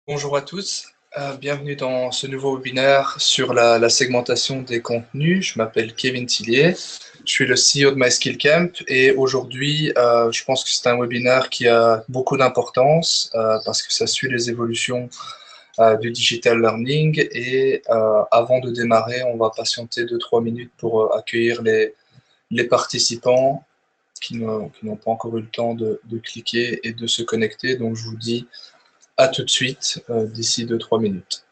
Bonjour à tous, bienvenue dans ce nouveau webinaire sur la segmentation des contenus. Je m'appelle Kevin Tillier, je suis le CEO de MySkillCamp et aujourd'hui, je pense que c'est un webinaire qui a beaucoup d'importance parce que ça suit les évolutions du digital learning et avant de démarrer, on va patienter 2-3 minutes pour accueillir les participants qui n'ont pas encore eu le temps de cliquer et de se connecter. Donc, je vous dis à tout de suite, d'ici 2-3 minutes.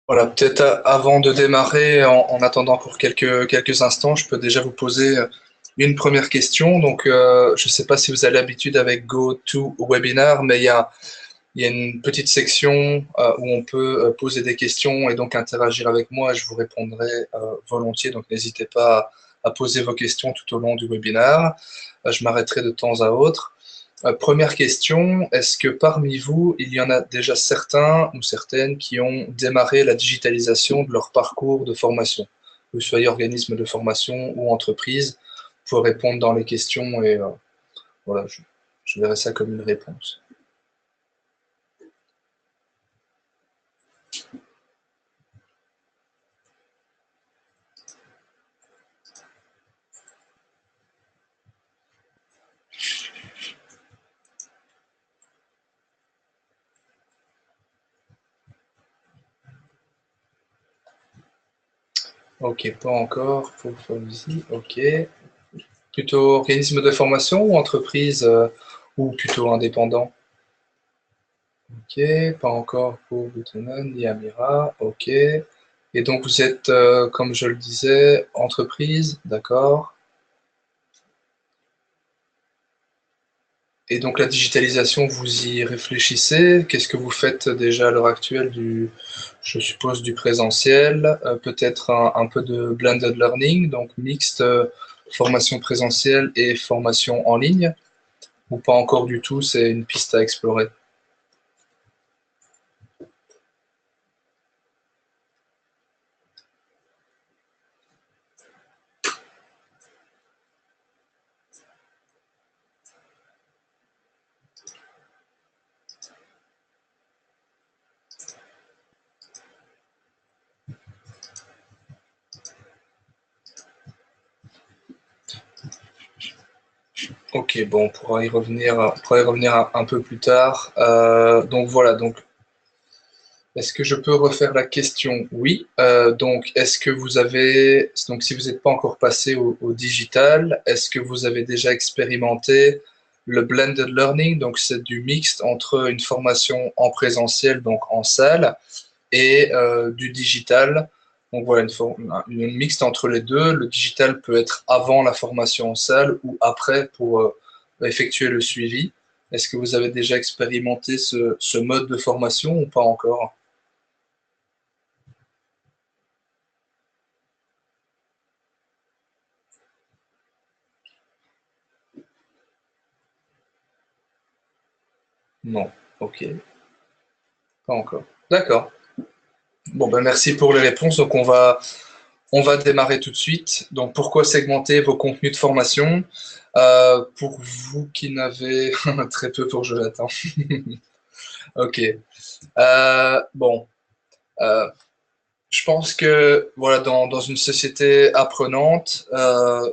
Voilà, peut-être avant de démarrer, en attendant encore quelques instants, je peux déjà vous poser une première question. Donc, je ne sais pas si vous avez l'habitude avec GoToWebinar, mais il y a une petite section où on peut poser des questions et donc interagir avec moi. Je vous répondrai volontiers, donc n'hésitez pas à poser vos questions tout au long du webinaire. Je m'arrêterai de temps à autre. Première question, est-ce que parmi vous, il y en a déjà certains ou certaines qui ont démarré la digitalisation de leur parcours de formation, que ce soit organisme de formation ou entreprise, pour répondre dans les questions et voilà, je verrai ça comme une réponse. Ok, pas encore pour Fauzi, ok. Plutôt organisme de formation ou entreprise ou plutôt indépendant? Ok, pas encore pour Butonan ni Amira, ok. Et donc vous êtes, comme je le disais, entreprise, d'accord. Et donc la digitalisation, vous y réfléchissez? Qu'est-ce que vous faites déjà à l'heure actuelle je suppose, du présentiel, peut-être un peu de blended learning, donc mixte, formation présentielle et formation en ligne, ou pas encore du tout, c'est une piste à explorer? Ok, bon, on pourra y revenir un peu plus tard. Donc voilà, donc est-ce que je peux refaire la question? Oui. Donc, est-ce que vous avez, donc si vous n'êtes pas encore passé au digital, est-ce que vous avez déjà expérimenté le blended learning? Donc, c'est du mixte entre une formation en présentiel, donc en salle, et du digital. Donc voilà, une mixte entre les deux. Le digital peut être avant la formation en salle ou après pour effectuer le suivi. Est-ce que vous avez déjà expérimenté ce mode de formation ou pas encore? Non, ok, pas encore. D'accord. Bon, ben merci pour les réponses. Donc, on va démarrer tout de suite. Donc, pourquoi segmenter vos contenus de formation? Pour vous qui n'avez très peu pour Jonathan. Ok. Bon, euh, je pense que voilà, dans une société apprenante,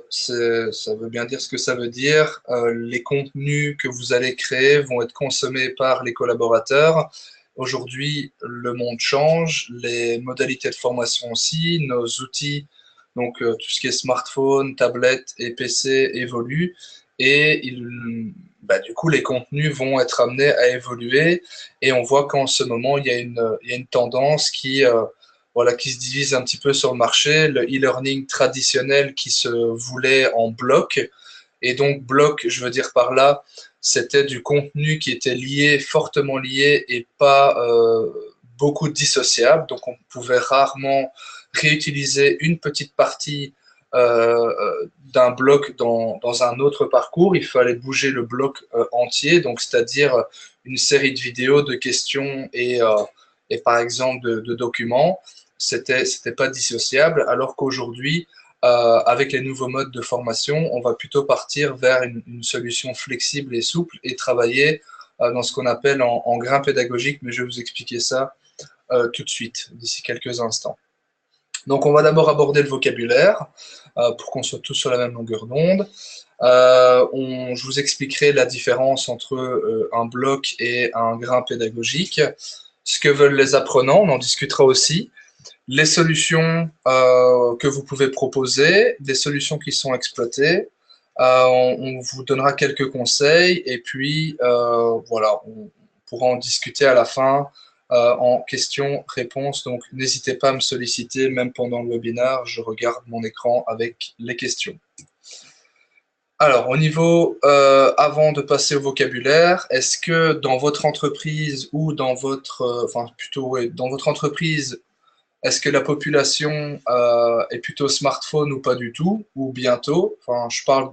ça veut bien dire ce que ça veut dire. Les contenus que vous allez créer vont être consommés par les collaborateurs. Aujourd'hui, le monde change, les modalités de formation aussi, nos outils, donc tout ce qui est smartphone, tablette et PC évoluent et du coup, les contenus vont être amenés à évoluer et on voit qu'en ce moment, il y a une tendance voilà, qui se divise un petit peu sur le marché, le e-learning traditionnel qui se voulait en bloc. Et donc, bloc, je veux dire par là, c'était du contenu qui était lié, fortement lié et pas beaucoup dissociable. Donc, on pouvait rarement réutiliser une petite partie d'un bloc dans un autre parcours. Il fallait bouger le bloc entier, donc c'est-à-dire une série de vidéos, de questions et par exemple de documents. C'était pas dissociable, alors qu'aujourd'hui, avec les nouveaux modes de formation, on va plutôt partir vers une solution flexible et souple et travailler dans ce qu'on appelle en grain pédagogique, mais je vais vous expliquer ça tout de suite, d'ici quelques instants. Donc, on va d'abord aborder le vocabulaire pour qu'on soit tous sur la même longueur d'onde. Je vous expliquerai la différence entre un bloc et un grain pédagogique, ce que veulent les apprenants, on en discutera aussi, les solutions que vous pouvez proposer, des solutions qui sont exploitées. On vous donnera quelques conseils et puis voilà, on pourra en discuter à la fin en questions-réponses. Donc, n'hésitez pas à me solliciter, même pendant le webinaire, je regarde mon écran avec les questions. Alors, au niveau, avant de passer au vocabulaire, est-ce que dans votre entreprise ou dans votre, enfin plutôt ouais, dans votre entreprise, est-ce que la population est plutôt smartphone ou pas du tout, ou bientôt? Enfin, je parle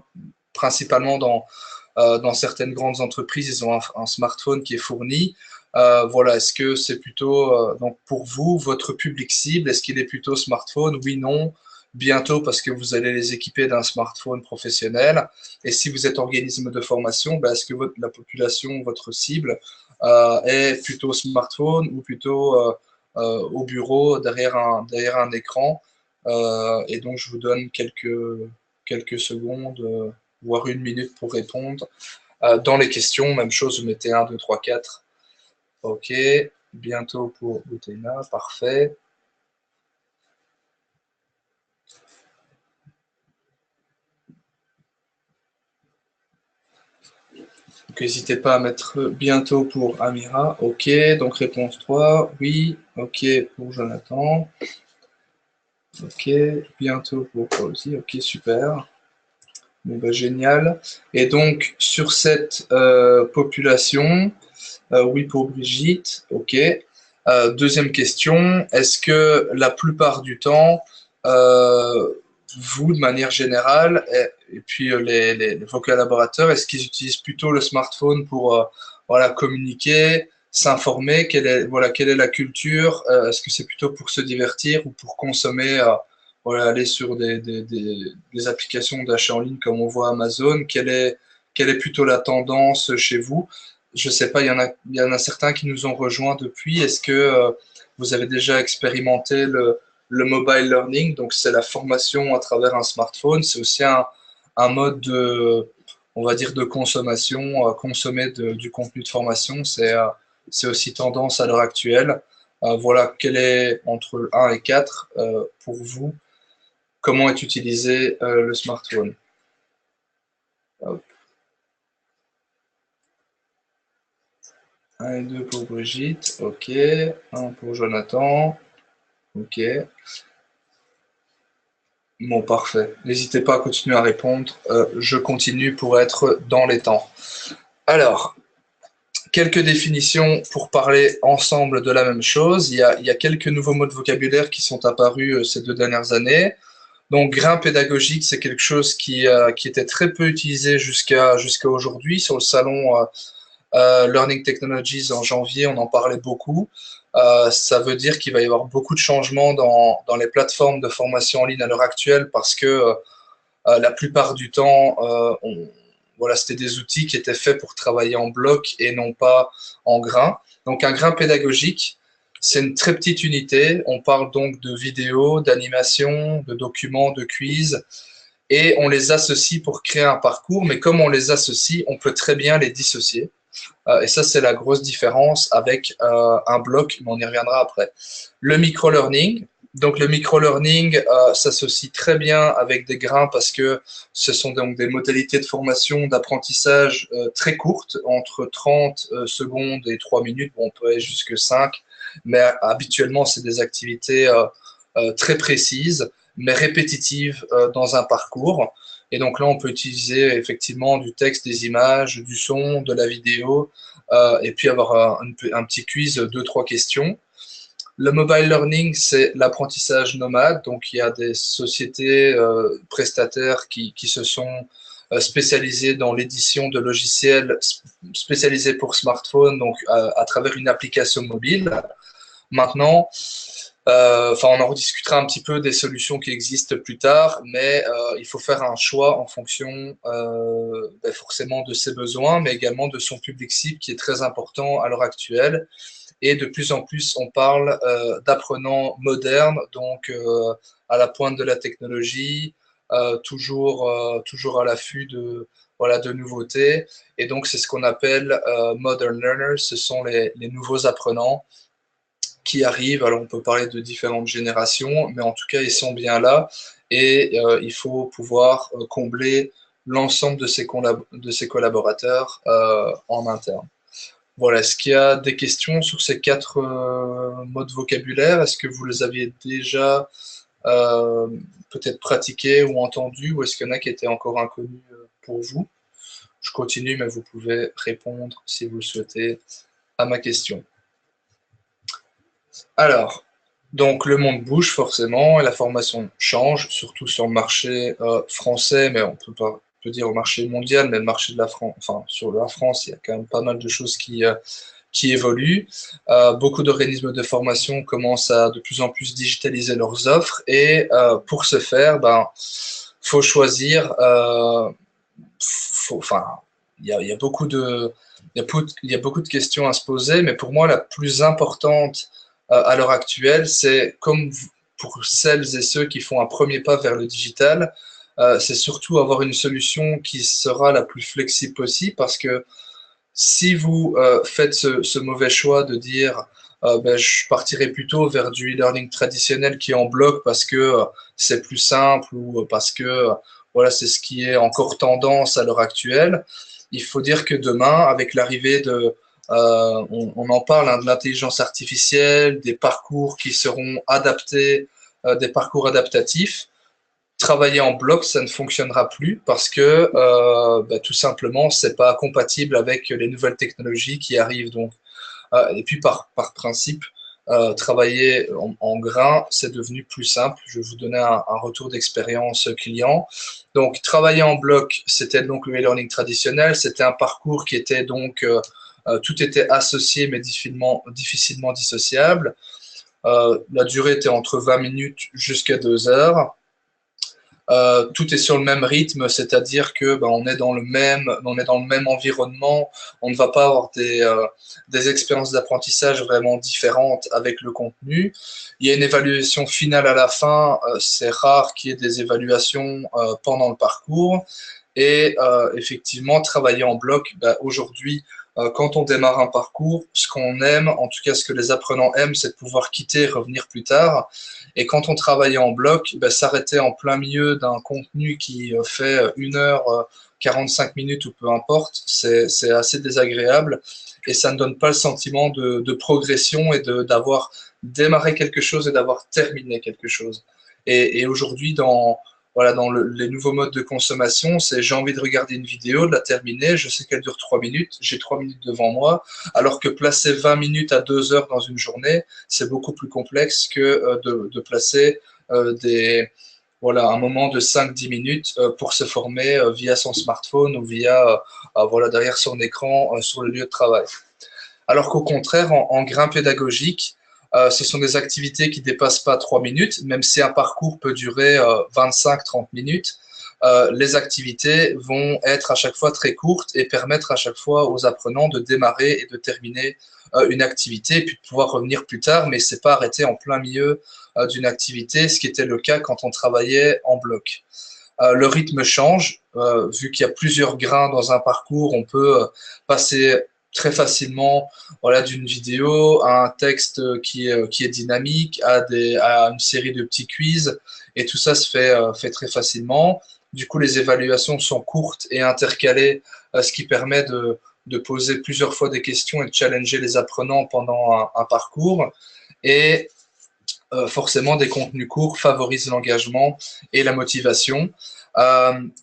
principalement dans certaines grandes entreprises, ils ont un smartphone qui est fourni. Voilà, est-ce que c'est plutôt, donc pour vous, votre public cible, est-ce qu'il est plutôt smartphone? Oui, non. Bientôt parce que vous allez les équiper d'un smartphone professionnel. Et si vous êtes organisme de formation, ben, est-ce que la population, votre cible, est plutôt smartphone ou plutôt au bureau derrière un écran? Et donc, je vous donne quelques secondes, voire une minute pour répondre. Dans les questions, même chose, vous mettez 1, 2, 3, 4. OK. Bientôt pour Boutena, parfait. Donc, n'hésitez pas à mettre bientôt pour Amira. OK. Donc, réponse 3. Oui. OK pour Jonathan. OK. Bientôt pour Fauzi. OK, super. Bon, bah, génial. Et donc, sur cette population, oui pour Brigitte. OK. Deuxième question. Est-ce que la plupart du temps, vous, de manière générale, et puis vos collaborateurs, est-ce qu'ils utilisent plutôt le smartphone pour voilà, communiquer, s'informer? Quelle est la culture? Est-ce que c'est plutôt pour se divertir ou pour consommer, voilà, aller sur des applications d'achat en ligne comme on voit Amazon? Quelle est plutôt la tendance chez vous? Je ne sais pas, il y en a certains qui nous ont rejoints depuis. Est-ce que vous avez déjà expérimenté le mobile learning? Donc, c'est la formation à travers un smartphone. C'est aussi un mode de, on va dire, de consommation. Consommer du contenu de formation, c'est aussi tendance à l'heure actuelle. Voilà, quel est entre 1 et 4 pour vous? Comment est utilisé le smartphone? Hop. 1 et 2 pour Brigitte, ok. 1 pour Jonathan, ok. Bon, parfait. N'hésitez pas à continuer à répondre. Je continue pour être dans les temps. Alors, quelques définitions pour parler ensemble de la même chose. Il y a quelques nouveaux mots de vocabulaire qui sont apparus ces 2 dernières années. Donc, grain pédagogique, c'est quelque chose qui était très peu utilisé jusqu'à aujourd'hui. Sur le salon Learning Technologies en janvier, on en parlait beaucoup. Ça veut dire qu'il va y avoir beaucoup de changements dans les plateformes de formation en ligne à l'heure actuelle parce que la plupart du temps, voilà, c'était des outils qui étaient faits pour travailler en bloc et non pas en grain. Donc, un grain pédagogique, c'est une très petite unité. On parle donc de vidéos, d'animations, de documents, de quiz. Et on les associe pour créer un parcours. Mais comme on les associe, on peut très bien les dissocier. Et ça, c'est la grosse différence avec un bloc, mais on y reviendra après. Le micro-learning. Donc, le micro-learning s'associe très bien avec des grains parce que ce sont donc des modalités de formation, d'apprentissage très courtes, entre 30 secondes et 3 minutes. Bon, on peut aller jusque 5, mais habituellement, c'est des activités très précises, mais répétitives dans un parcours. Et donc là, on peut utiliser effectivement du texte, des images, du son, de la vidéo, et puis avoir un petit quiz, 2-3 questions. Le mobile learning, c'est l'apprentissage nomade. Donc, il y a des sociétés prestataires qui se sont spécialisées dans l'édition de logiciels spécialisés pour smartphones, donc à travers une application mobile. Maintenant, Enfin, on en rediscutera un petit peu des solutions qui existent plus tard, mais il faut faire un choix en fonction forcément de ses besoins, mais également de son public cible qui est très important à l'heure actuelle. Et de plus en plus, on parle d'apprenants modernes, donc à la pointe de la technologie, toujours à l'affût de, voilà, de nouveautés. Et donc, c'est ce qu'on appelle modern learners, ce sont les nouveaux apprenants qui arrivent. Alors, on peut parler de différentes générations, mais en tout cas, ils sont bien là et il faut pouvoir combler l'ensemble de ces collaborateurs en interne. Voilà, est-ce qu'il y a des questions sur ces 4 mots de vocabulaire? Est-ce que vous les aviez déjà euh, peut-être pratiqués ou entendus, ou est-ce qu'il y en a qui étaient encore inconnus pour vous? Je continue, mais vous pouvez répondre si vous le souhaitez à ma question. Alors, donc le monde bouge forcément et la formation change, surtout sur le marché français, mais on peut dire au marché mondial, mais le marché de la France, enfin sur la France, il y a quand même pas mal de choses qui évoluent. Beaucoup d'organismes de formation commencent à de plus en plus digitaliser leurs offres et pour ce faire, ben, faut choisir. Enfin, il y a beaucoup de, il y a beaucoup de questions à se poser, mais pour moi, la plus importante à l'heure actuelle, c'est comme pour celles et ceux qui font un premier pas vers le digital, c'est surtout avoir une solution qui sera la plus flexible possible parce que si vous faites ce mauvais choix de dire ben, je partirai plutôt vers du e-learning traditionnel qui est en bloc parce que c'est plus simple ou parce que voilà, c'est ce qui est encore tendance à l'heure actuelle, il faut dire que demain, avec l'arrivée de, on en parle, hein, de l'intelligence artificielle, des parcours qui seront adaptés, des parcours adaptatifs, travailler en bloc, ça ne fonctionnera plus parce que bah, tout simplement, c'est pas compatible avec les nouvelles technologies qui arrivent. Donc, et puis par principe, travailler en grain, c'est devenu plus simple. Je vais vous donner un retour d'expérience client. Donc, travailler en bloc, c'était donc le e-learning traditionnel. C'était un parcours qui était donc tout était associé mais difficilement dissociable. La durée était entre 20 minutes jusqu'à 2 heures. Tout est sur le même rythme, c'est-à-dire que ben, on est dans le même environnement. On ne va pas avoir des expériences d'apprentissage vraiment différentes avec le contenu. Il y a une évaluation finale à la fin. C'est rare qu'il y ait des évaluations pendant le parcours. Et effectivement, travailler en bloc, ben, aujourd'hui, quand on démarre un parcours, ce qu'on aime, en tout cas ce que les apprenants aiment, c'est de pouvoir quitter et revenir plus tard. Et quand on travaillait en bloc, ben, s'arrêter en plein milieu d'un contenu qui fait 1 heure, 45 minutes ou peu importe, c'est assez désagréable et ça ne donne pas le sentiment de progression et d'avoir démarré quelque chose et d'avoir terminé quelque chose. Et aujourd'hui, voilà, les nouveaux modes de consommation, c'est j'ai envie de regarder une vidéo, de la terminer, je sais qu'elle dure 3 minutes, j'ai 3 minutes devant moi, alors que placer 20 minutes à 2 heures dans une journée, c'est beaucoup plus complexe que de placer voilà, un moment de 5-10 minutes pour se former via son smartphone ou via voilà, derrière son écran sur le lieu de travail. Alors qu'au contraire, en grain pédagogique, ce sont des activités qui ne dépassent pas 3 minutes, même si un parcours peut durer 25-30 minutes. Les activités vont être à chaque fois très courtes et permettre à chaque fois aux apprenants de démarrer et de terminer une activité et puis de pouvoir revenir plus tard, mais c'est pas arrêter en plein milieu d'une activité, ce qui était le cas quand on travaillait en bloc. Le rythme change, vu qu'il y a plusieurs grains dans un parcours, on peut passer très facilement voilà, d'une vidéo à un texte qui est dynamique, à une série de petits quiz, et tout ça se fait très facilement. Du coup, les évaluations sont courtes et intercalées, ce qui permet de poser plusieurs fois des questions et de challenger les apprenants pendant un parcours. Et forcément, des contenus courts favorisent l'engagement et la motivation.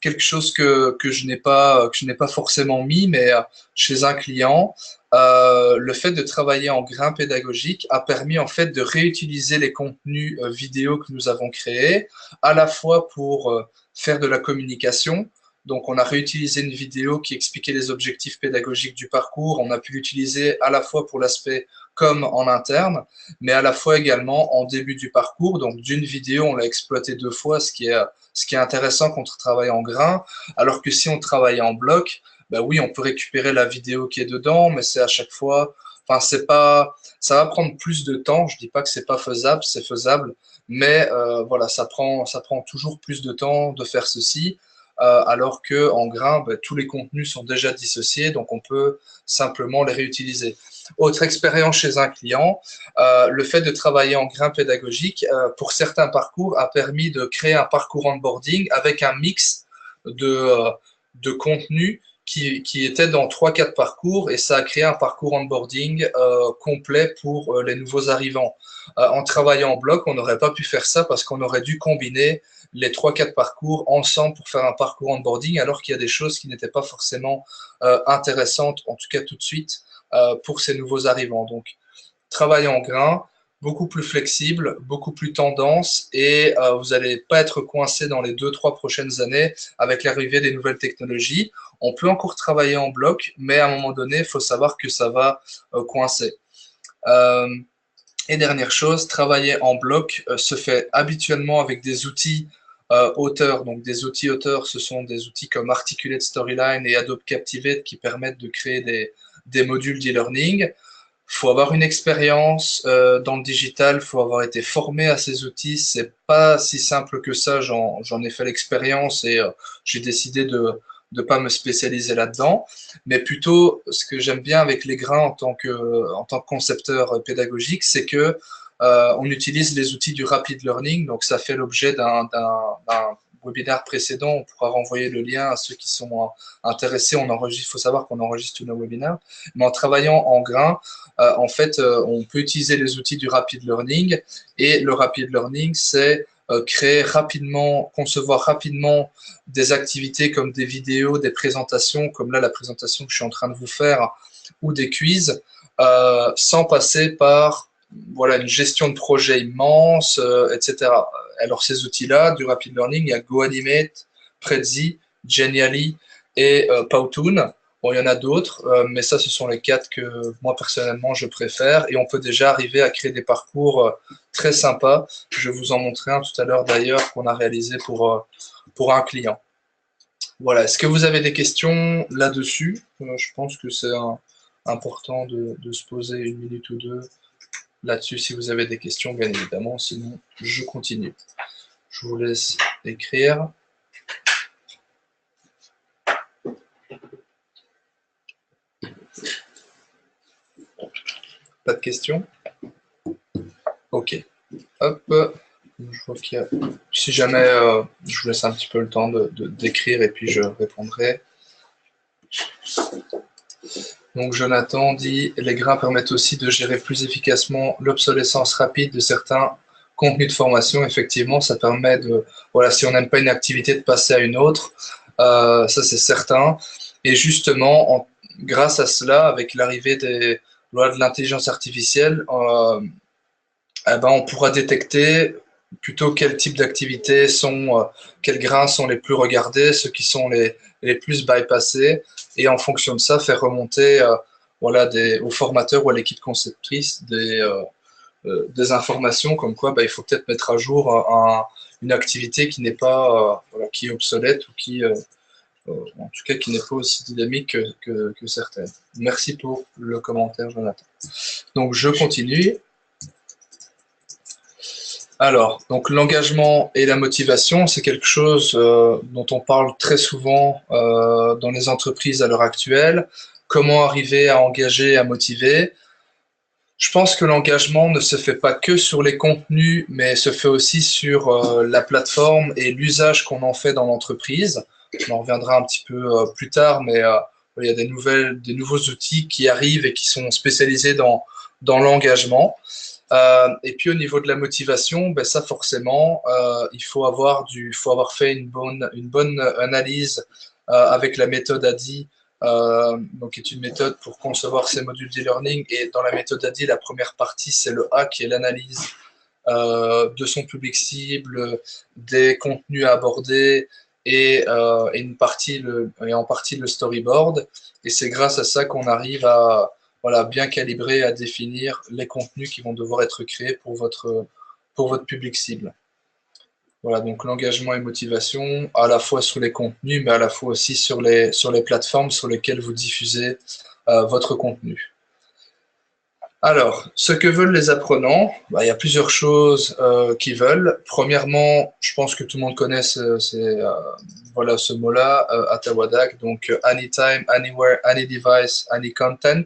Quelque chose que je n'ai pas forcément mis, mais chez un client, le fait de travailler en grain pédagogique a permis en fait de réutiliser les contenus vidéo que nous avons créés, à la fois pour faire de la communication, Donc, on a réutilisé une vidéo qui expliquait les objectifs pédagogiques du parcours. On a pu l'utiliser à la fois pour l'aspect com en interne, mais à la fois également en début du parcours. Donc, d'une vidéo, on l'a exploité 2 fois, ce qui est intéressant quand on travaille en grain. Alors que si on travaille en bloc, ben oui, on peut récupérer la vidéo qui est dedans, mais c'est à chaque fois, enfin, c'est pas, ça va prendre plus de temps. Je dis pas que c'est pas faisable, c'est faisable, mais voilà, ça prend toujours plus de temps de faire ceci. Alors que en grain, ben, tous les contenus sont déjà dissociés, donc on peut simplement les réutiliser. Autre expérience chez un client, le fait de travailler en grain pédagogique pour certains parcours a permis de créer un parcours onboarding avec un mix de contenus qui était dans 3-4 parcours, et ça a créé un parcours onboarding complet pour les nouveaux arrivants. En travaillant en bloc, on n'aurait pas pu faire ça parce qu'on aurait dû combiner les 3-4 parcours ensemble pour faire un parcours onboarding, alors qu'il y a des choses qui n'étaient pas forcément intéressantes, en tout cas tout de suite, pour ces nouveaux arrivants. Donc, travailler en grain, beaucoup plus flexible, beaucoup plus tendance, et vous n'allez pas être coincé dans les 2-3 prochaines années avec l'arrivée des nouvelles technologies. On peut encore travailler en bloc, mais à un moment donné, il faut savoir que ça va coincer. Et dernière chose, travailler en bloc se fait habituellement avec des outils auteurs. Donc des outils auteurs, ce sont des outils comme Articulate Storyline et Adobe Captivate qui permettent de créer des modules d'e-learning. Il faut avoir une expérience dans le digital, il faut avoir été formé à ces outils. C'est pas si simple que ça, j'en ai fait l'expérience, et j'ai décidé de ne pas me spécialiser là-dedans, mais plutôt ce que j'aime bien avec les grains en tant que concepteur pédagogique, c'est que on utilise les outils du rapid learning. Donc ça fait l'objet d'un webinaire précédent. On pourra renvoyer le lien à ceux qui sont intéressés. Il faut savoir qu'on enregistre tous nos webinaires, mais en travaillant en grains, en fait, on peut utiliser les outils du rapid learning, et le rapid learning, c'est créer rapidement, concevoir rapidement des activités comme des vidéos, des présentations, comme là la présentation que je suis en train de vous faire, ou des quiz, sans passer par voilà, une gestion de projet immense, etc. Alors ces outils-là, du rapid learning, il y a GoAnimate, Prezi, Genially et Powtoon. Bon, il y en a d'autres, mais ça, ce sont les 4 que moi, personnellement, je préfère. Et on peut déjà arriver à créer des parcours très sympas. Je vais vous en montrer un tout à l'heure, d'ailleurs, qu'on a réalisé pour un client. Voilà, est-ce que vous avez des questions là-dessus? Je pense que c'est important de se poser 1 minute ou 2 là-dessus si vous avez des questions, bien évidemment. Sinon, je continue. Je vous laisse écrire. Pas de questions? Ok. Hop. Je vois qu'il y a... Si jamais, je vous laisse un petit peu le temps d'écrire et puis je répondrai. Donc Jonathan dit, les grains permettent aussi de gérer plus efficacement l'obsolescence rapide de certains contenus de formation. Effectivement, ça permet de, voilà, si on n'aime pas une activité, de passer à une autre. Ça, c'est certain. Et justement, grâce à cela, avec l'arrivée de l'intelligence artificielle, eh ben, on pourra détecter plutôt quel type d'activités quels grains sont les plus regardés, ceux qui sont les plus bypassés, et en fonction de ça, faire remonter voilà, aux formateurs ou à l'équipe conceptrice des informations comme quoi il faut peut-être mettre à jour une activité qui n'est pas voilà, qui est obsolète ou qui en tout cas qui n'est pas aussi dynamique que certaines. Merci pour le commentaire, Jonathan. Donc je continue. Alors, donc l'engagement et la motivation, c'est quelque chose dont on parle très souvent dans les entreprises à l'heure actuelle. Comment arriver à engager, à motiver? Je pense que l'engagement ne se fait pas que sur les contenus, mais se fait aussi sur la plateforme et l'usage qu'on en fait dans l'entreprise. On en reviendra un petit peu plus tard, mais il y a des nouveaux outils qui arrivent et qui sont spécialisés dans l'engagement. Et puis au niveau de la motivation, ça forcément, il faut avoir fait une bonne analyse avec la méthode ADI, donc qui est une méthode pour concevoir ces modules d'e-learning. Et dans la méthode ADI, la première partie, c'est le A qui est l'analyse de son public cible, des contenus à aborder et en partie le storyboard. Et c'est grâce à ça qu'on arrive à voilà, bien calibrer, à définir les contenus qui vont devoir être créés pour votre public cible. Voilà, donc l'engagement et motivation, à la fois sur les contenus, mais à la fois aussi sur les plateformes sur lesquelles vous diffusez votre contenu. Alors, ce que veulent les apprenants, il y a plusieurs choses qu'ils veulent. Premièrement, je pense que tout le monde connaît voilà, ce mot-là, Atawadak, donc anytime, anywhere, any device, any content.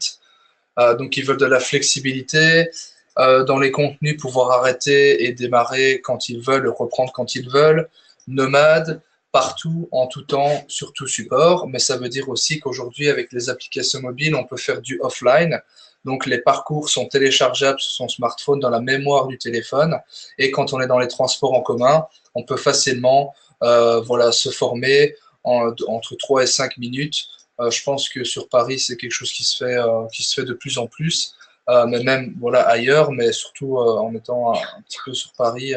Donc, ils veulent de la flexibilité dans les contenus, pouvoir arrêter et démarrer quand ils veulent, reprendre quand ils veulent, nomade, partout, en tout temps, sur tout support. Mais ça veut dire aussi qu'aujourd'hui, avec les applications mobiles, on peut faire du offline. Donc, les parcours sont téléchargeables sur son smartphone dans la mémoire du téléphone. Et quand on est dans les transports en commun, on peut facilement voilà, se former entre 3 et 5 minutes. Je pense que sur Paris, c'est quelque chose qui se fait de plus en plus. Mais même voilà, ailleurs, mais surtout en étant un petit peu sur Paris,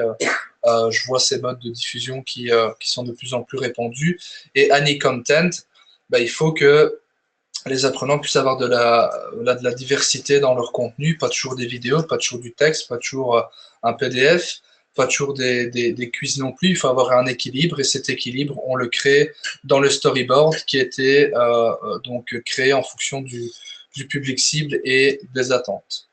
je vois ces modes de diffusion qui sont de plus en plus répandus. Et any content, il faut que les apprenants puissent avoir de la diversité dans leur contenu, pas toujours des vidéos, pas toujours du texte, pas toujours un PDF, pas toujours des quiz non plus. Il faut avoir un équilibre et cet équilibre, on le crée dans le storyboard qui a été donc créé en fonction du public cible et des attentes.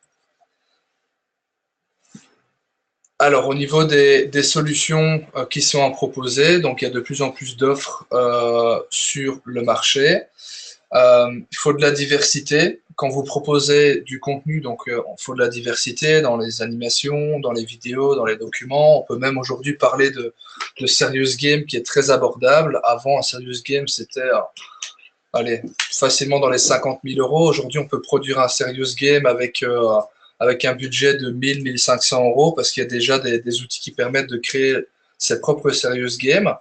Alors, au niveau des solutions qui sont à proposer, donc il y a de plus en plus d'offres sur le marché. Il faut de la diversité. Quand vous proposez du contenu, donc il faut de la diversité dans les animations, dans les vidéos, dans les documents. On peut même aujourd'hui parler de serious game qui est très abordable. Avant, un serious game, c'était allez, facilement dans les 50 000 euros. Aujourd'hui, on peut produire un serious game avec un budget de 1 1 500 euros parce qu'il y a déjà des outils qui permettent de créer ses propres serious games.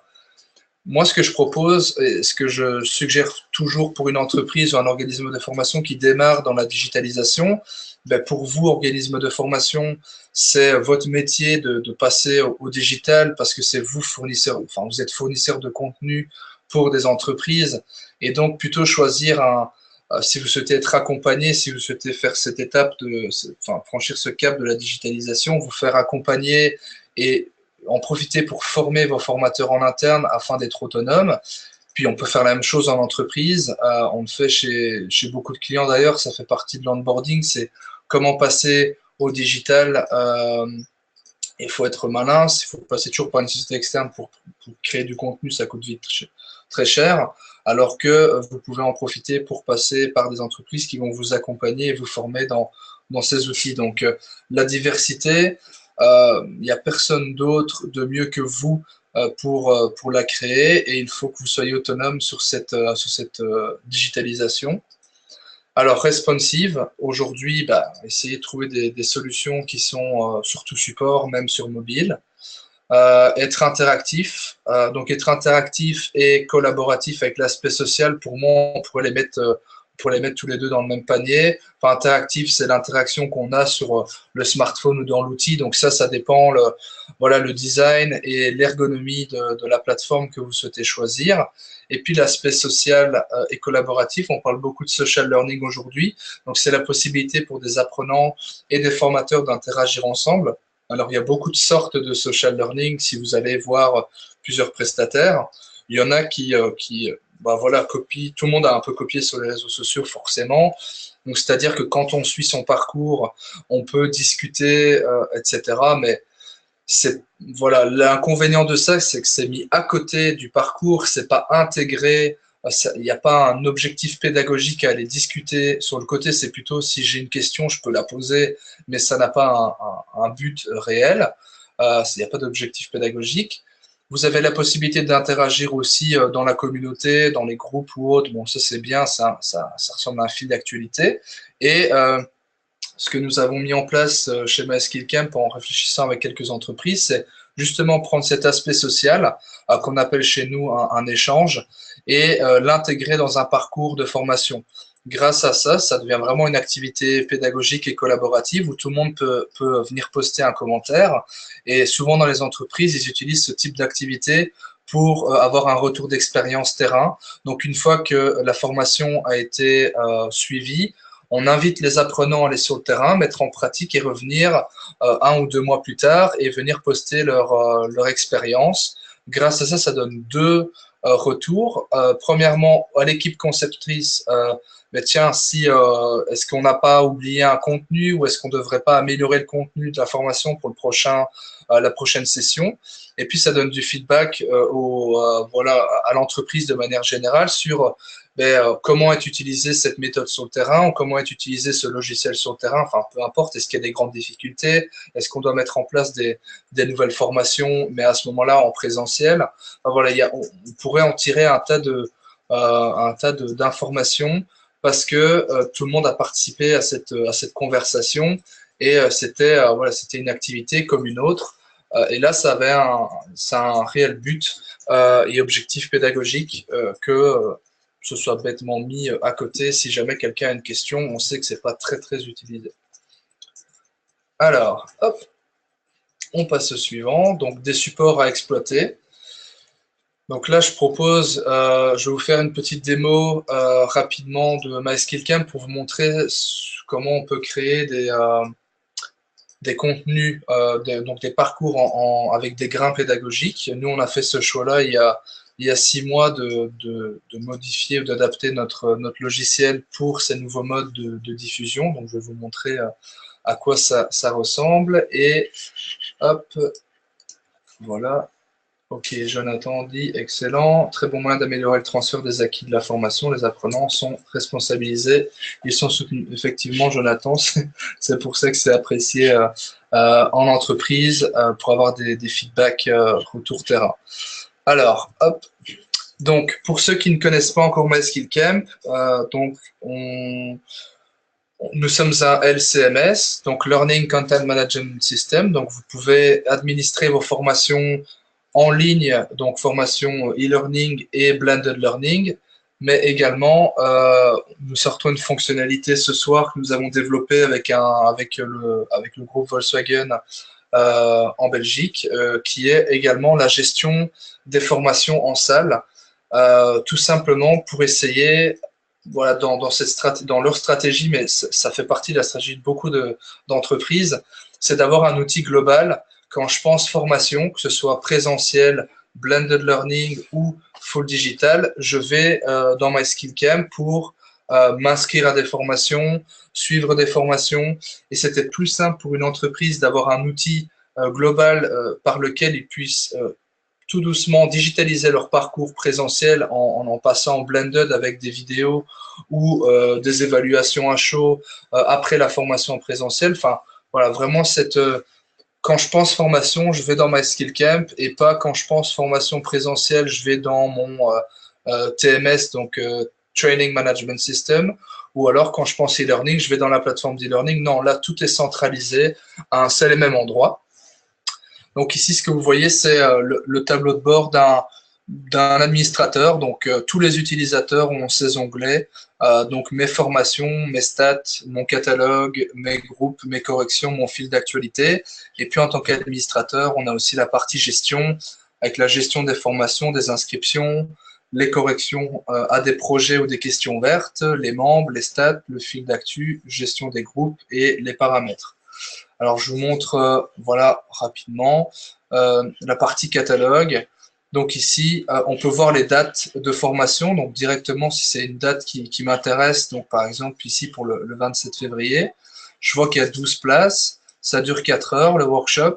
Moi, ce que je propose et ce que je suggère toujours pour une entreprise ou un organisme de formation qui démarre dans la digitalisation, pour vous, organisme de formation, c'est votre métier de passer au digital parce que c'est vous fournisseur, enfin vous êtes fournisseur de contenu pour des entreprises et donc plutôt choisir si vous souhaitez être accompagné, si vous souhaitez faire cette étape franchir ce cap de la digitalisation, vous faire accompagner et en profiter pour former vos formateurs en interne afin d'être autonome. Puis on peut faire la même chose en entreprise. On le fait chez beaucoup de clients d'ailleurs. Ça fait partie de l'onboarding. C'est comment passer au digital. Il faut être malin. Il faut passer toujours par une société externe pour créer du contenu. Ça coûte vite très cher. Alors que vous pouvez en profiter pour passer par des entreprises qui vont vous accompagner et vous former dans ces outils. Donc la diversité. Il n'y a personne d'autre de mieux que vous pour la créer et il faut que vous soyez autonome sur cette digitalisation. Alors, responsive, aujourd'hui, essayez de trouver des solutions qui sont sur tout support, même sur mobile. Être interactif, donc être interactif et collaboratif avec l'aspect social, pour moi, on pourrait les mettre tous les deux dans le même panier. Enfin, interactif, c'est l'interaction qu'on a sur le smartphone ou dans l'outil. Donc ça dépend le design et l'ergonomie de la plateforme que vous souhaitez choisir. Et puis l'aspect social et collaboratif, on parle beaucoup de social learning aujourd'hui. Donc c'est la possibilité pour des apprenants et des formateurs d'interagir ensemble. Alors il y a beaucoup de sortes de social learning. Si vous allez voir plusieurs prestataires, il y en a qui copie, tout le monde a un peu copié sur les réseaux sociaux forcément. Donc c'est-à-dire que quand on suit son parcours, on peut discuter, etc. Mais l'inconvénient de ça, c'est que c'est mis à côté du parcours, c'est pas intégré. Il n'y a pas un objectif pédagogique à aller discuter. Sur le côté, c'est plutôt si j'ai une question, je peux la poser, mais ça n'a pas un but réel. Il n'y a pas d'objectif pédagogique. Vous avez la possibilité d'interagir aussi dans la communauté, dans les groupes ou autres. Bon, ça c'est bien, ça ressemble à un fil d'actualité. Et ce que nous avons mis en place chez MySkillCamp en réfléchissant avec quelques entreprises, c'est justement prendre cet aspect social qu'on appelle chez nous un échange et l'intégrer dans un parcours de formation. Grâce à ça, ça devient vraiment une activité pédagogique et collaborative où tout le monde peut venir poster un commentaire. Et souvent dans les entreprises, ils utilisent ce type d'activité pour avoir un retour d'expérience terrain. Donc, une fois que la formation a été suivie, on invite les apprenants à aller sur le terrain, mettre en pratique et revenir 1 ou 2 mois plus tard et venir poster leur expérience. Grâce à ça, ça donne 2 retours. Premièrement, à l'équipe conceptrice, mais tiens, si est-ce qu'on n'a pas oublié un contenu ou est-ce qu'on ne devrait pas améliorer le contenu de la formation pour la prochaine session. Et puis, ça donne du feedback voilà, à l'entreprise de manière générale sur comment est utilisée cette méthode sur le terrain, ou comment est utilisé ce logiciel sur le terrain, enfin, peu importe, est-ce qu'il y a des grandes difficultés, est-ce qu'on doit mettre en place des nouvelles formations, mais à ce moment-là, en présentiel. Enfin, voilà, on pourrait en tirer un tas d'informations parce que tout le monde a participé à cette conversation et voilà, c'était une activité comme une autre. Et là, ça a un réel but et objectif pédagogique que ce soit bêtement mis à côté. Si jamais quelqu'un a une question, on sait que c'est pas très utilisé. Alors, hop, on passe au suivant. Donc, des supports à exploiter. Donc là, je propose, je vais vous faire une petite démo rapidement de MySkillCamp pour vous montrer comment on peut créer des contenus, donc des parcours avec des grains pédagogiques. Nous, on a fait ce choix-là il y a 6 mois de modifier ou d'adapter notre logiciel pour ces nouveaux modes de diffusion. Donc, je vais vous montrer à quoi ça ressemble. Et hop, voilà. Ok, Jonathan dit excellent. Très bon moyen d'améliorer le transfert des acquis de la formation. Les apprenants sont responsabilisés. Ils sont soutenus. Effectivement, Jonathan, c'est pour ça que c'est apprécié en entreprise pour avoir des feedbacks retour terrain. Alors, hop. Donc, pour ceux qui ne connaissent pas encore MySkillCamp, donc nous sommes un LCMS, donc Learning Content Management System. Donc, vous pouvez administrer vos formations en ligne, donc formation e-learning et blended learning, mais également, nous sortons une fonctionnalité ce soir que nous avons développée avec le groupe Volkswagen en Belgique, qui est également la gestion des formations en salle, tout simplement pour essayer, voilà, dans leur stratégie, mais ça fait partie de la stratégie de beaucoup d'entreprises, c'est d'avoir un outil global. Quand je pense formation, que ce soit présentiel, blended learning ou full digital, je vais dans MySkillCamp pour m'inscrire à des formations, suivre des formations. Et c'était plus simple pour une entreprise d'avoir un outil global par lequel ils puissent tout doucement digitaliser leur parcours présentiel en passant en blended avec des vidéos ou des évaluations à chaud après la formation en présentiel. Enfin, voilà, vraiment quand je pense formation, je vais dans MySkillCamp et pas quand je pense formation présentielle, je vais dans mon TMS, donc Training Management System, ou alors quand je pense e-learning, je vais dans la plateforme d'e-learning. Non, là, tout est centralisé à un seul et même endroit. Donc ici, ce que vous voyez, c'est le tableau de bord d'un administrateur. Donc tous les utilisateurs ont ces onglets. Donc mes formations, mes stats, mon catalogue, mes groupes, mes corrections, mon fil d'actualité. Et puis en tant qu'administrateur, on a aussi la partie gestion avec la gestion des formations, des inscriptions, les corrections à des projets ou des questions ouvertes, les membres, les stats, le fil d'actu, gestion des groupes et les paramètres. Alors, je vous montre, voilà, rapidement, la partie catalogue. Donc ici, on peut voir les dates de formation. Donc directement, si c'est une date qui m'intéresse, donc par exemple ici pour le 27 février, je vois qu'il y a 12 places. Ça dure 4 heures, le workshop.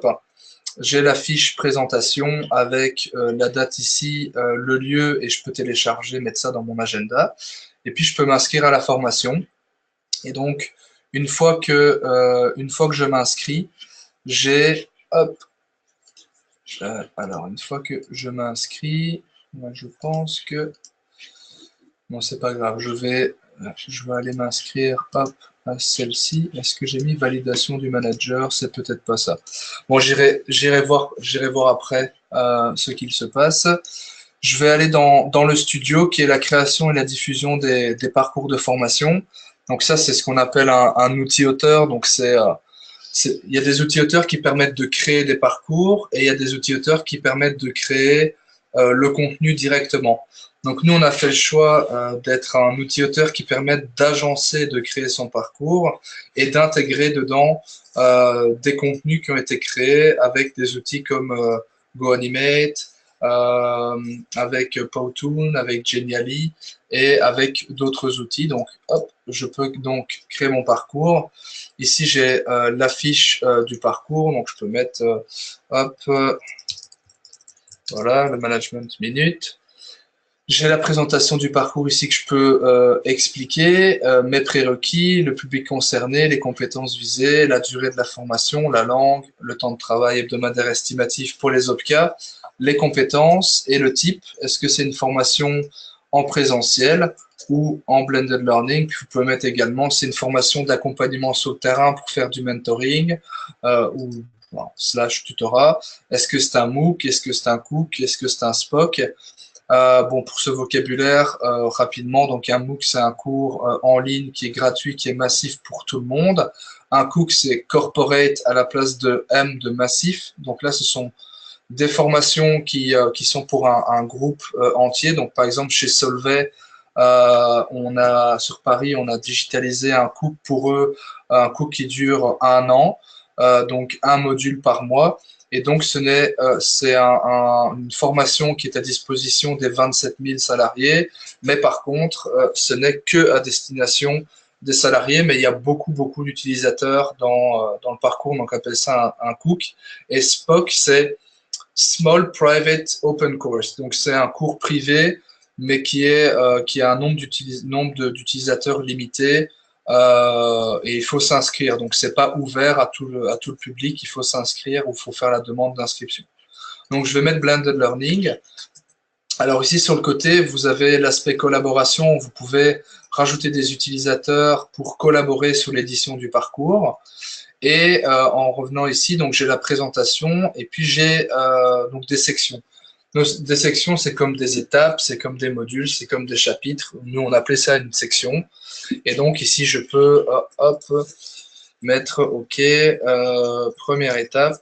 J'ai la fiche présentation avec la date ici, le lieu, et je peux télécharger, mettre ça dans mon agenda. Et puis, je peux m'inscrire à la formation. Et donc, une fois que je m'inscris, j'ai, hop, alors une fois que je m'inscris, moi je pense que, bon c'est pas grave, je vais aller m'inscrire, hop, à celle-ci. Est-ce que j'ai mis validation du manager? C'est peut-être pas ça. Bon, j'irai voir après ce qu'il se passe. Je vais aller dans le studio qui est la création et la diffusion des parcours de formation. Donc ça, c'est ce qu'on appelle un outil auteur. Donc il y a des outils auteurs qui permettent de créer des parcours et il y a des outils auteurs qui permettent de créer le contenu directement. Donc nous, on a fait le choix d'être un outil auteur qui permet d'agencer, de créer son parcours et d'intégrer dedans des contenus qui ont été créés avec des outils comme GoAnimate, avec Powtoon, avec Genially et avec d'autres outils. Donc, hop, je peux donc créer mon parcours. Ici, j'ai l'affiche du parcours, donc je peux mettre, hop, voilà, le management minute. J'ai la présentation du parcours ici que je peux expliquer, mes prérequis, le public concerné, les compétences visées, la durée de la formation, la langue, le temps de travail hebdomadaire estimatif pour les OPCA, les compétences et le type. Est-ce que c'est une formation en présentiel ou en blended learning? Puis vous pouvez mettre également, c'est une formation d'accompagnement sur le terrain pour faire du mentoring ou slash tutorat. Est-ce que c'est un MOOC? Est-ce que c'est un COOC? Est-ce que c'est un SPOC? Bon, pour ce vocabulaire, rapidement, donc un MOOC, c'est un cours en ligne qui est gratuit, qui est massif pour tout le monde. Un COOC, c'est corporate à la place de M de massif. Donc là, ce sont des formations qui sont pour un groupe entier. Donc, par exemple, chez Solvay, sur Paris, on a digitalisé un COOC pour eux, un COOC qui dure 1 an, donc un module par mois. Et donc, c'est une formation qui est à disposition des 27 000 salariés, mais par contre, ce n'est que à destination des salariés, mais il y a beaucoup d'utilisateurs dans le parcours, donc on appelle ça un COOC. Et SPOC, c'est Small Private Open Course, donc c'est un cours privé, mais qui a un nombre d'utilisateurs limité. Et il faut s'inscrire. Donc, c'est pas ouvert à tout le public. Il faut s'inscrire ou il faut faire la demande d'inscription. Donc, je vais mettre Blended Learning. Alors ici, sur le côté, vous avez l'aspect collaboration. Vous pouvez rajouter des utilisateurs pour collaborer sur l'édition du parcours. Et en revenant ici, donc j'ai la présentation et puis j'ai donc des sections. Des sections, c'est comme des étapes, c'est comme des modules, c'est comme des chapitres. Nous, on appelait ça une section. Et donc ici, je peux mettre OK, première étape.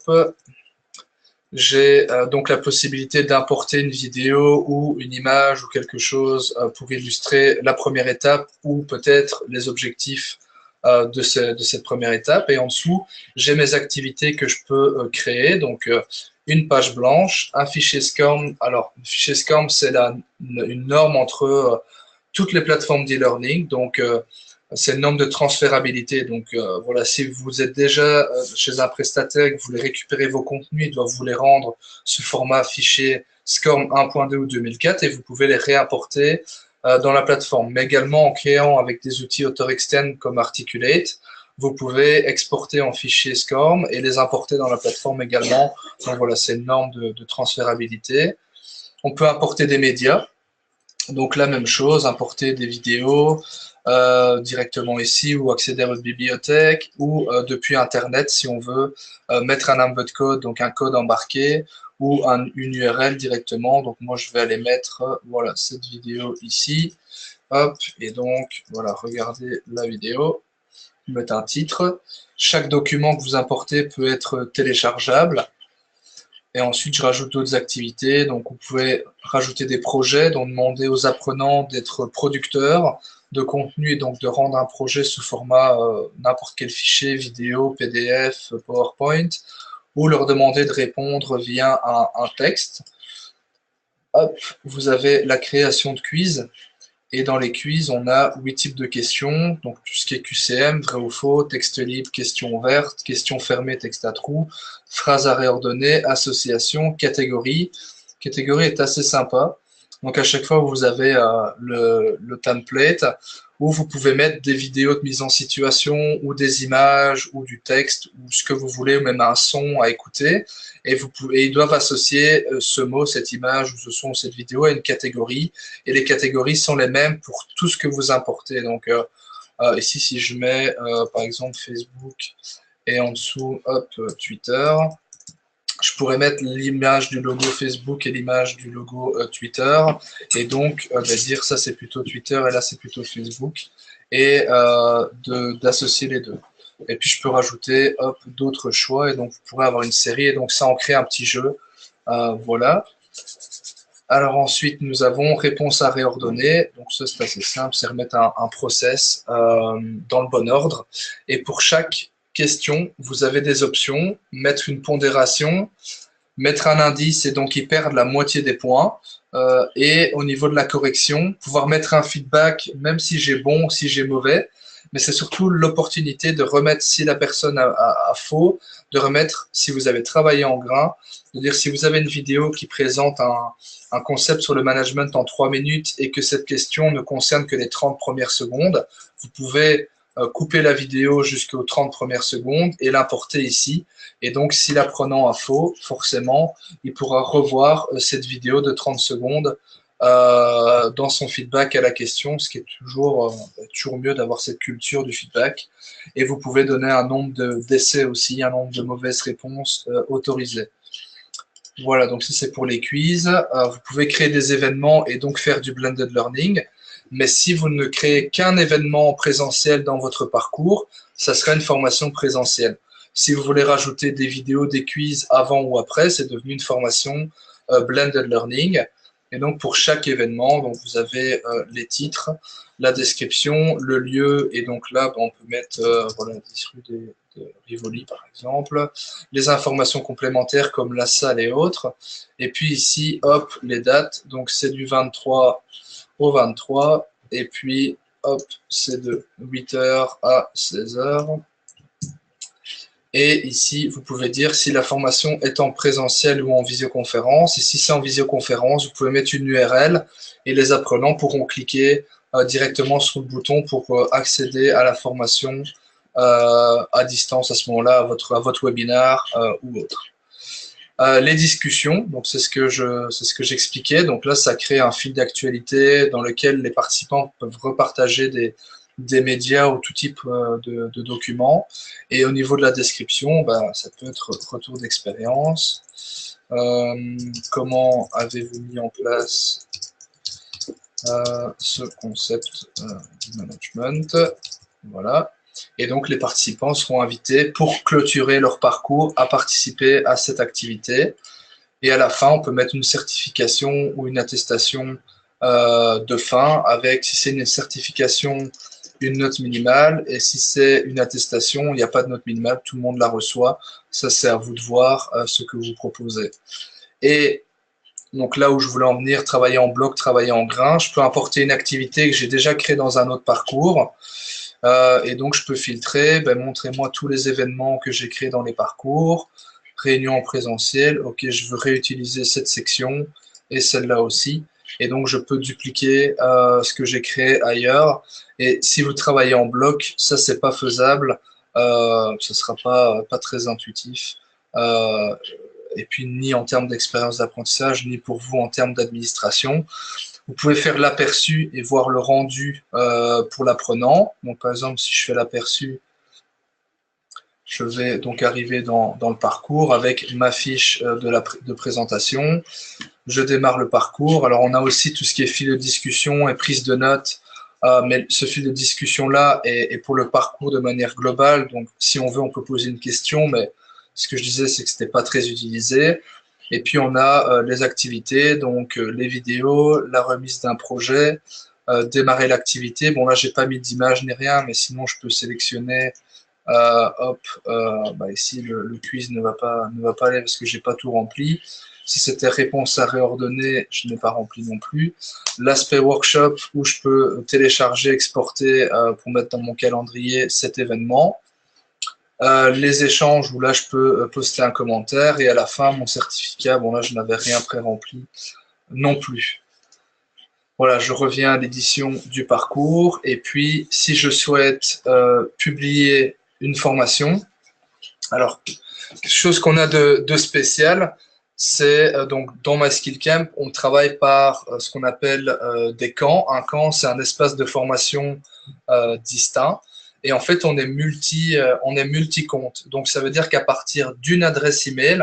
J'ai donc la possibilité d'importer une vidéo ou une image ou quelque chose pour illustrer la première étape ou peut-être les objectifs de cette première étape. Et en dessous, j'ai mes activités que je peux créer. Donc, une page blanche, un fichier SCORM. Alors, le fichier SCORM, c'est une norme entre toutes les plateformes d'e-learning. Donc, c'est une norme de transférabilité. Donc, voilà, si vous êtes déjà chez un prestataire et que vous voulez récupérer vos contenus, il doit vous les rendre sous format fichier SCORM 1.2 ou 2004 et vous pouvez les réimporter dans la plateforme. Mais également, en créant avec des outils auteurs externes comme Articulate, vous pouvez exporter en fichier SCORM et les importer dans la plateforme également. Donc, voilà, c'est une norme de transférabilité. On peut importer des médias. Donc, la même chose, importer des vidéos directement ici ou accéder à votre bibliothèque ou depuis Internet si on veut mettre un embed code, donc un code embarqué ou une URL directement. Donc, moi, je vais aller mettre voilà, cette vidéo ici. Hop, et donc, voilà, regardez la vidéo. Mettre un titre. Chaque document que vous importez peut être téléchargeable. Et ensuite, je rajoute d'autres activités. Donc, vous pouvez rajouter des projets, donc demander aux apprenants d'être producteurs de contenu et donc de rendre un projet sous format n'importe quel fichier, vidéo, PDF, PowerPoint, ou leur demander de répondre via un texte. Hop, vous avez la création de quiz. Et dans les quiz, on a 8 types de questions, donc tout ce qui est QCM, vrai ou faux, texte libre, question ouverte, question fermée, texte à trous, phrase à réordonner, association, catégorie. Catégorie est assez sympa. Donc à chaque fois, vous avez le template où vous pouvez mettre des vidéos de mise en situation ou des images ou du texte ou ce que vous voulez ou même un son à écouter. Et ils doivent associer ce mot, cette image ou ce son ou cette vidéo à une catégorie. Et les catégories sont les mêmes pour tout ce que vous importez. Donc ici, si je mets par exemple Facebook et en dessous, hop, Twitter, je pourrais mettre l'image du logo Facebook et l'image du logo Twitter, et donc dire ça c'est plutôt Twitter et là c'est plutôt Facebook, et d'associer les deux. Et puis je peux rajouter d'autres choix, et donc vous pourrez avoir une série, et donc ça en crée un petit jeu. Voilà. Alors ensuite, nous avons réponse à réordonner. Donc ça, c'est assez simple, c'est remettre un process dans le bon ordre. Et pour chaque question, vous avez des options, mettre une pondération, mettre un indice et donc ils perdent la moitié des points. Et au niveau de la correction, pouvoir mettre un feedback, même si j'ai bon, si j'ai mauvais. Mais c'est surtout l'opportunité de remettre si la personne a faux, de remettre si vous avez travaillé en grain, de dire si vous avez une vidéo qui présente un concept sur le management en 3 minutes et que cette question ne concerne que les 30 premières secondes, vous pouvez couper la vidéo jusqu'aux 30 premières secondes et l'importer ici. Et donc, si l'apprenant a faux, forcément, il pourra revoir cette vidéo de 30 secondes dans son feedback à la question, ce qui est toujours mieux d'avoir cette culture du feedback. Et vous pouvez donner un nombre d'essais aussi, un nombre de mauvaises réponses autorisées. Voilà, donc ça c'est pour les quiz. Vous pouvez créer des événements et donc faire du blended learning. Mais si vous ne créez qu'un événement présentiel dans votre parcours, ça sera une formation présentielle. Si vous voulez rajouter des vidéos, des quiz avant ou après, c'est devenu une formation blended learning. Et donc pour chaque événement, donc vous avez les titres, la description, le lieu, et donc là on peut mettre voilà, 10 rue de Rivoli par exemple, les informations complémentaires comme la salle et autres, et puis ici hop les dates, donc c'est du 23 au 23, et puis hop c'est de 8h à 16h. Et ici, vous pouvez dire si la formation est en présentiel ou en visioconférence. Et si c'est en visioconférence, vous pouvez mettre une URL et les apprenants pourront cliquer directement sur le bouton pour accéder à la formation à distance à ce moment-là, à votre webinar ou autre. Les discussions, donc c'est ce que j'expliquais. Donc là, ça crée un fil d'actualité dans lequel les participants peuvent repartager des médias ou tout type de documents. Et au niveau de la description, bah, ça peut être retour d'expérience. Comment avez-vous mis en place ce concept du management? Voilà. Et donc, les participants seront invités pour clôturer leur parcours à participer à cette activité. Et à la fin, on peut mettre une certification ou une attestation de fin avec, si c'est une certification, une note minimale, et si c'est une attestation, il n'y a pas de note minimale, tout le monde la reçoit. Ça, c'est à vous de voir ce que vous proposez. Et donc là où je voulais en venir, travailler en bloc, travailler en grain, je peux importer une activité que j'ai déjà créée dans un autre parcours. Et donc, je peux filtrer, ben, montrez-moi tous les événements que j'ai créés dans les parcours, réunion en présentiel, ok, je veux réutiliser cette section et celle-là aussi. Et donc, je peux dupliquer ce que j'ai créé ailleurs. Et si vous travaillez en bloc, ça, c'est pas faisable. Ce sera pas très intuitif. Et puis, ni en termes d'expérience d'apprentissage, ni pour vous en termes d'administration. Vous pouvez faire l'aperçu et voir le rendu pour l'apprenant. Donc, par exemple, si je fais l'aperçu, je vais donc arriver dans le parcours avec ma fiche de présentation. Je démarre le parcours. Alors, on a aussi tout ce qui est fil de discussion et prise de notes. Mais ce fil de discussion-là est pour le parcours de manière globale. Donc, si on veut, on peut poser une question. Mais ce que je disais, c'est que ce n'était pas très utilisé. Et puis, on a les activités, donc les vidéos, la remise d'un projet, démarrer l'activité. Bon, là, j'ai pas mis d'image ni rien, mais sinon, je peux sélectionner. Hop, bah ici, le quiz ne va pas aller parce que j'ai pas tout rempli. Si c'était réponse à réordonner, je n'ai pas rempli non plus. L'aspect workshop où je peux télécharger, exporter pour mettre dans mon calendrier cet événement. Les échanges où là je peux poster un commentaire et à la fin mon certificat, bon là je n'avais rien pré-rempli non plus. Voilà, je reviens à l'édition du parcours et puis si je souhaite publier une formation, alors quelque chose qu'on a de spécial, c'est donc dans MySkillCamp, on travaille par ce qu'on appelle des camps. Un camp, c'est un espace de formation distinct. Et en fait, on est multi-compte. Donc, ça veut dire qu'à partir d'une adresse email,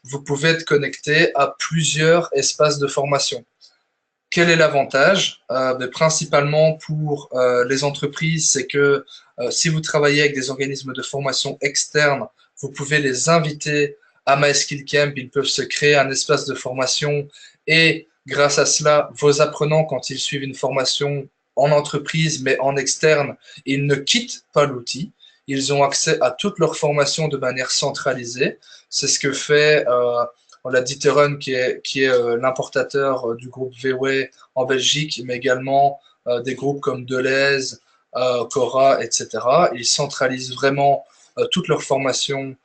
vous pouvez être connecté à plusieurs espaces de formation. Quel est l'avantage? Principalement pour les entreprises, c'est que si vous travaillez avec des organismes de formation externes, vous pouvez les inviter à MySkillCamp. Ils peuvent se créer un espace de formation et Grâce à cela, vos apprenants, quand ils suivent une formation en entreprise, mais en externe, ils ne quittent pas l'outil. Ils ont accès à toute leur formation de manière centralisée. C'est ce que fait la D'Ieteren, qui est l'importateur du groupe VW en Belgique, mais également des groupes comme Deleuze, Cora, etc. Ils centralisent vraiment toute leur formation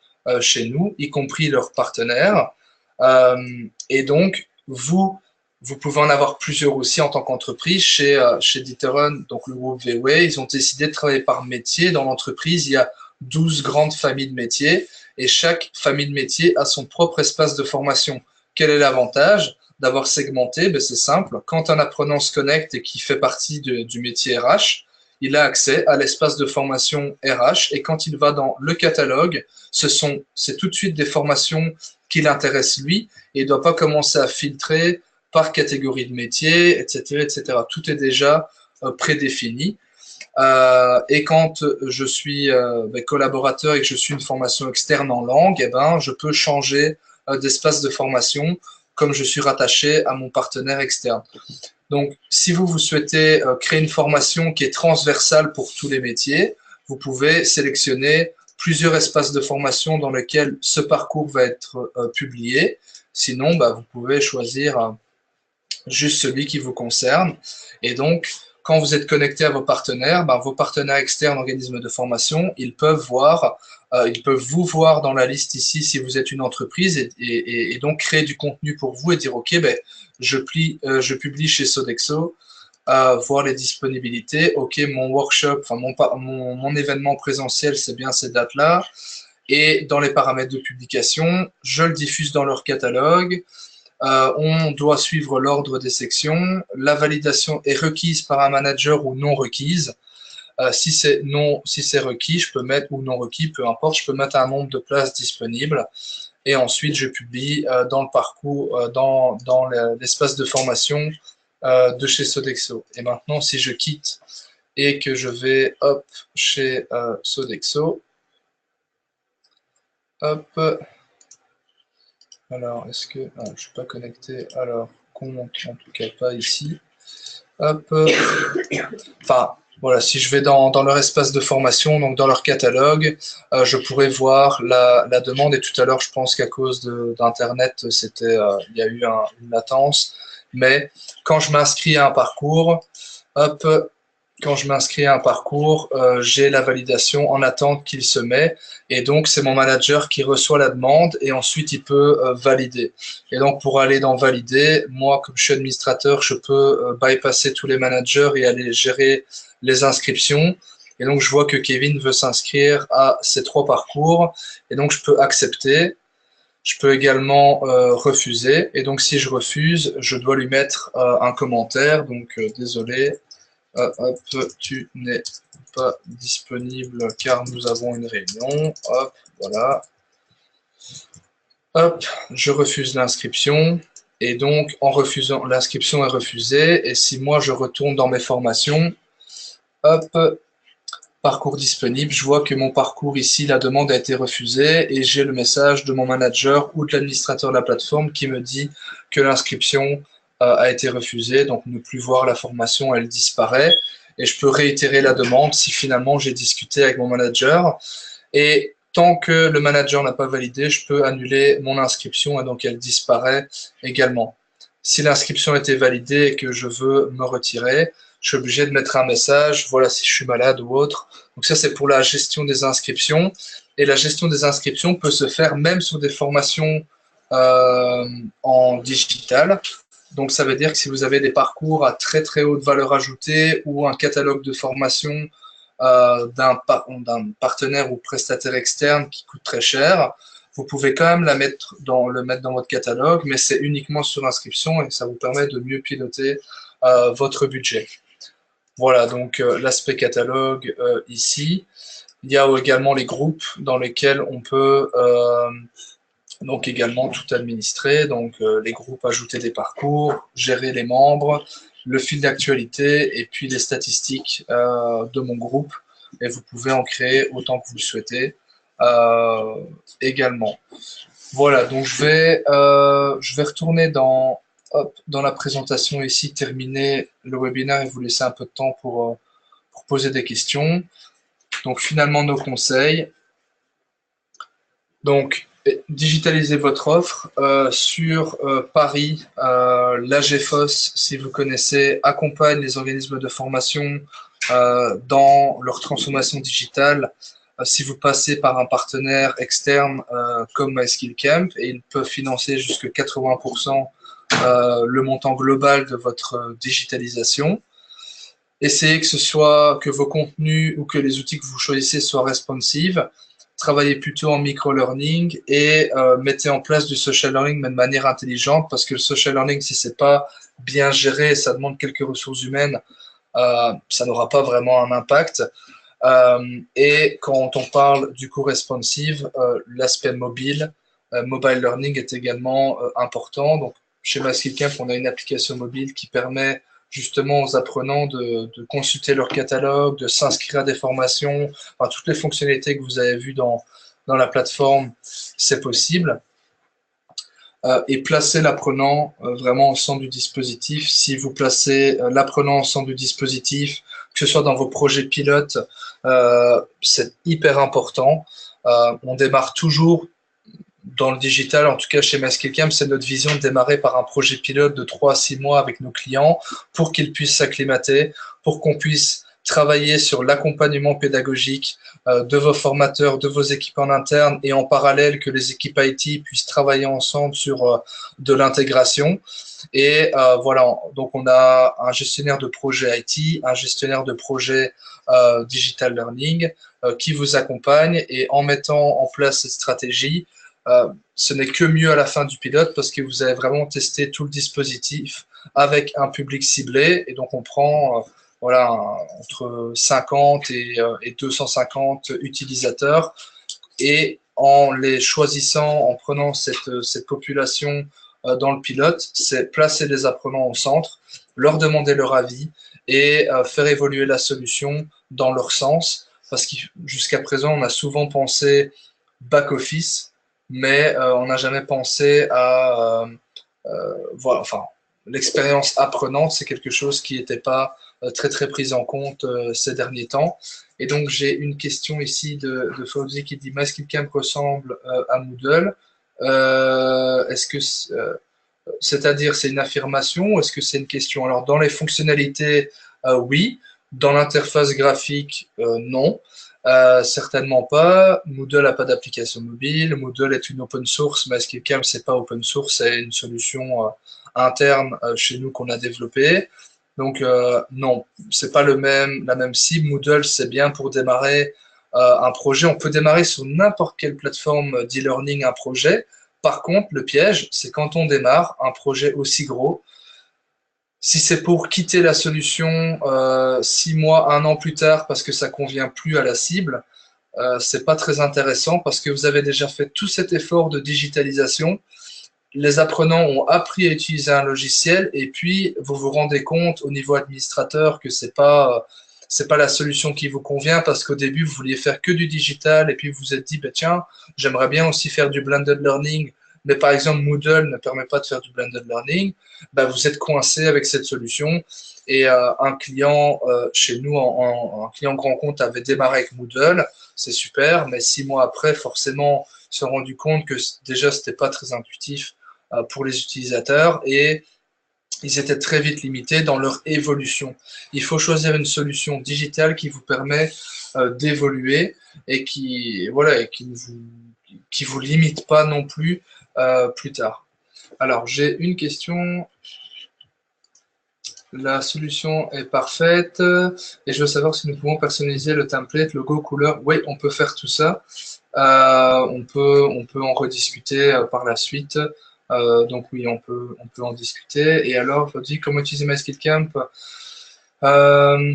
chez nous, y compris leurs partenaires. Et donc, vous pouvez en avoir plusieurs aussi en tant qu'entreprise. Chez D'Ieteren, donc le groupe VW, ils ont décidé de travailler par métier. Dans l'entreprise, il y a 12 grandes familles de métiers et chaque famille de métiers a son propre espace de formation. Quel est l'avantage d'avoir segmenté? Ben, c'est simple. Quand un apprenant se connecte et qui fait partie du métier RH, il a accès à l'espace de formation RH et quand il va dans le catalogue, c'est tout de suite des formations qui l'intéressent lui et il ne doit pas commencer à filtrer par catégorie de métier, etc., etc. Tout est déjà prédéfini. Et quand je suis collaborateur et que je suis une formation externe en langue, eh ben, je peux changer d'espace de formation comme je suis rattaché à mon partenaire externe. Donc, si vous souhaitez créer une formation qui est transversale pour tous les métiers, vous pouvez sélectionner plusieurs espaces de formation dans lesquels ce parcours va être publié. Sinon, vous pouvez choisir juste celui qui vous concerne. Et donc, quand vous êtes connecté à vos partenaires externes, organismes de formation, ils peuvent vous voir dans la liste ici si vous êtes une entreprise et donc créer du contenu pour vous et dire, OK, je publie chez Sodexo, voir les disponibilités. OK, mon workshop, enfin mon événement présentiel, c'est bien ces dates-là. Et dans les paramètres de publication, je le diffuse dans leur catalogue. On doit suivre l'ordre des sections. La validation est requise par un manager ou non requise. Si c'est requis, je peux mettre, ou non requis, peu importe, je peux mettre un nombre de places disponibles. Et ensuite, je publie dans le parcours, dans l'espace de formation de chez Sodexo. Et maintenant, si je quitte et que je vais chez Sodexo, alors, est-ce que... Non, je ne suis pas connecté. Alors, compte, en tout cas pas ici. Enfin, voilà, si je vais dans leur espace de formation, donc dans leur catalogue, je pourrais voir la demande. Et tout à l'heure, je pense qu'à cause d'Internet, il y a eu une latence. Mais quand je m'inscris à un parcours, j'ai la validation en attente qu'il se met. Et donc, c'est mon manager qui reçoit la demande et ensuite, il peut valider. Et donc, pour aller dans valider, moi, comme je suis administrateur, je peux bypasser tous les managers et aller gérer les inscriptions. Et donc, je vois que Kevin veut s'inscrire à ces 3 parcours. Et donc, je peux accepter. Je peux également refuser. Et donc, si je refuse, je dois lui mettre un commentaire. Donc, désolé, tu n'es pas disponible car nous avons une réunion. Hop, voilà. Hop, je refuse l'inscription. Et donc, en refusant, l'inscription est refusée. Et si moi, je retourne dans mes formations, hop, parcours disponible, je vois que mon parcours ici, la demande a été refusée et j'ai le message de mon manager ou de l'administrateur de la plateforme qui me dit que l'inscription a été refusée. Donc, ne plus voir la formation, elle disparaît. Et je peux réitérer la demande si finalement j'ai discuté avec mon manager. Et tant que le manager n'a pas validé, je peux annuler mon inscription et donc elle disparaît également. Si l'inscription a été validée et que je veux me retirer, je suis obligé de mettre un message, voilà, si je suis malade ou autre. Donc ça, c'est pour la gestion des inscriptions. Et la gestion des inscriptions peut se faire même sur des formations en digital. Donc ça veut dire que si vous avez des parcours à très très haute valeur ajoutée ou un catalogue de formation d'un partenaire ou prestataire externe qui coûte très cher, vous pouvez quand même le mettre dans votre catalogue, mais c'est uniquement sur inscription et ça vous permet de mieux piloter votre budget. Voilà, donc l'aspect catalogue ici. Il y a également les groupes dans lesquels on peut donc également tout administrer, donc les groupes, ajouter des parcours, gérer les membres, le fil d'actualité et puis les statistiques de mon groupe. Et vous pouvez en créer autant que vous le souhaitez également. Voilà, donc je vais retourner dans hop, dans la présentation ici, terminer le webinaire et vous laisser un peu de temps pour poser des questions. Donc finalement, nos conseils. Donc, digitalisez votre offre. Sur Paris, l'AGFOS, si vous connaissez, accompagne les organismes de formation dans leur transformation digitale. Si vous passez par un partenaire externe comme MySkillCamp, et ils peuvent financer jusqu'à 80% le montant global de votre digitalisation. Essayez que vos contenus ou que les outils que vous choisissez soient responsives. Travaillez plutôt en micro-learning et mettez en place du social learning, mais de manière intelligente, parce que le social learning, si c'est pas bien géré, ça demande quelques ressources humaines, ça n'aura pas vraiment un impact. Et quand on parle du coup responsive, l'aspect mobile, mobile learning est également important. Donc, chez MySkillCamp, on a une application mobile qui permet justement aux apprenants de consulter leur catalogue, de s'inscrire à des formations, enfin, toutes les fonctionnalités que vous avez vues dans la plateforme, c'est possible. Et placer l'apprenant vraiment au centre du dispositif. Si vous placez l'apprenant au centre du dispositif, que ce soit dans vos projets pilotes, c'est hyper important. On démarre toujours dans le digital, en tout cas chez MySkillCamp, c'est notre vision de démarrer par un projet pilote de 3 à 6 mois avec nos clients pour qu'ils puissent s'acclimater, pour qu'on puisse travailler sur l'accompagnement pédagogique de vos formateurs, de vos équipes en interne et en parallèle que les équipes IT puissent travailler ensemble sur de l'intégration. Et voilà, donc on a un gestionnaire de projet IT, un gestionnaire de projet digital learning qui vous accompagne et en mettant en place cette stratégie, ce n'est que mieux à la fin du pilote parce que vous avez vraiment testé tout le dispositif avec un public ciblé et donc on prend voilà, entre 50 et 250 utilisateurs et en les choisissant, en prenant cette population dans le pilote, c'est placer les apprenants au centre, leur demander leur avis et faire évoluer la solution dans leur sens parce que jusqu'à présent, on a souvent pensé back-office, mais on n'a jamais pensé à voilà, enfin, l'expérience apprenante, c'est quelque chose qui n'était pas très très pris en compte ces derniers temps. Et donc j'ai une question ici de Fauzi qui dit MySkillCamp ressemble à Moodle. Est-ce que c'est-à-dire c'est une affirmation ou est-ce que c'est une question? Alors dans les fonctionnalités, oui. Dans l'interface graphique, non. Certainement pas. Moodle n'a pas d'application mobile. Moodle est une open source, mais MySkillCamp, c'est pas open source, c'est une solution interne chez nous qu'on a développée. Donc non, c'est pas la même cible. Moodle, c'est bien pour démarrer un projet. On peut démarrer sur n'importe quelle plateforme d'e-learning un projet. Par contre, le piège, c'est quand on démarre un projet aussi gros, si c'est pour quitter la solution 6 mois, 1 an plus tard parce que ça convient plus à la cible, c'est pas très intéressant parce que vous avez déjà fait tout cet effort de digitalisation. Les apprenants ont appris à utiliser un logiciel et puis vous vous rendez compte au niveau administrateur que c'est pas la solution qui vous convient parce qu'au début vous vouliez faire que du digital et puis vous vous êtes dit bah, tiens, j'aimerais bien aussi faire du blended learning, mais par exemple Moodle ne permet pas de faire du blended learning. Bah, vous êtes coincé avec cette solution et un client chez nous, un client grand compte avait démarré avec Moodle, c'est super, mais 6 mois après forcément se sont rendu compte que déjà c'était pas très intuitif pour les utilisateurs et ils étaient très vite limités dans leur évolution. Il faut choisir une solution digitale qui vous permet d'évoluer et voilà, et qui vous limite pas non plus plus tard. Alors, j'ai une question. La solution est parfaite et je veux savoir si nous pouvons personnaliser le template, logo, couleur. Oui, on peut faire tout ça. On peut en rediscuter par la suite. Donc oui, on peut en discuter. Et alors, je dis comment utiliser MySkillCamp euh,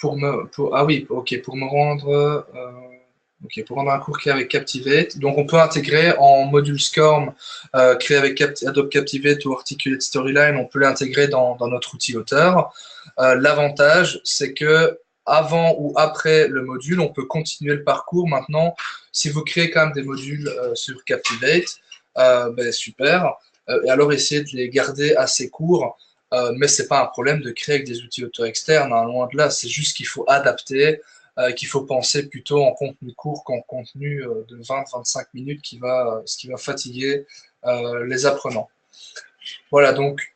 ah oui, ok, pour me rendre ok, pour rendre un cours créé avec Captivate. Donc on peut intégrer en module SCORM créé avec Adobe Captivate ou Articulate Storyline, on peut l'intégrer dans notre outil auteur. L'avantage, c'est que avant ou après le module, on peut continuer le parcours. Maintenant, si vous créez quand même des modules sur Captivate, ben, super. et alors essayer de les garder assez courts. Mais ce n'est pas un problème de créer avec des outils auto-externes, hein, loin de là, c'est juste qu'il faut adapter, qu'il faut penser plutôt en contenu court qu'en contenu de 20-25 minutes ce qui va fatiguer les apprenants. Voilà, donc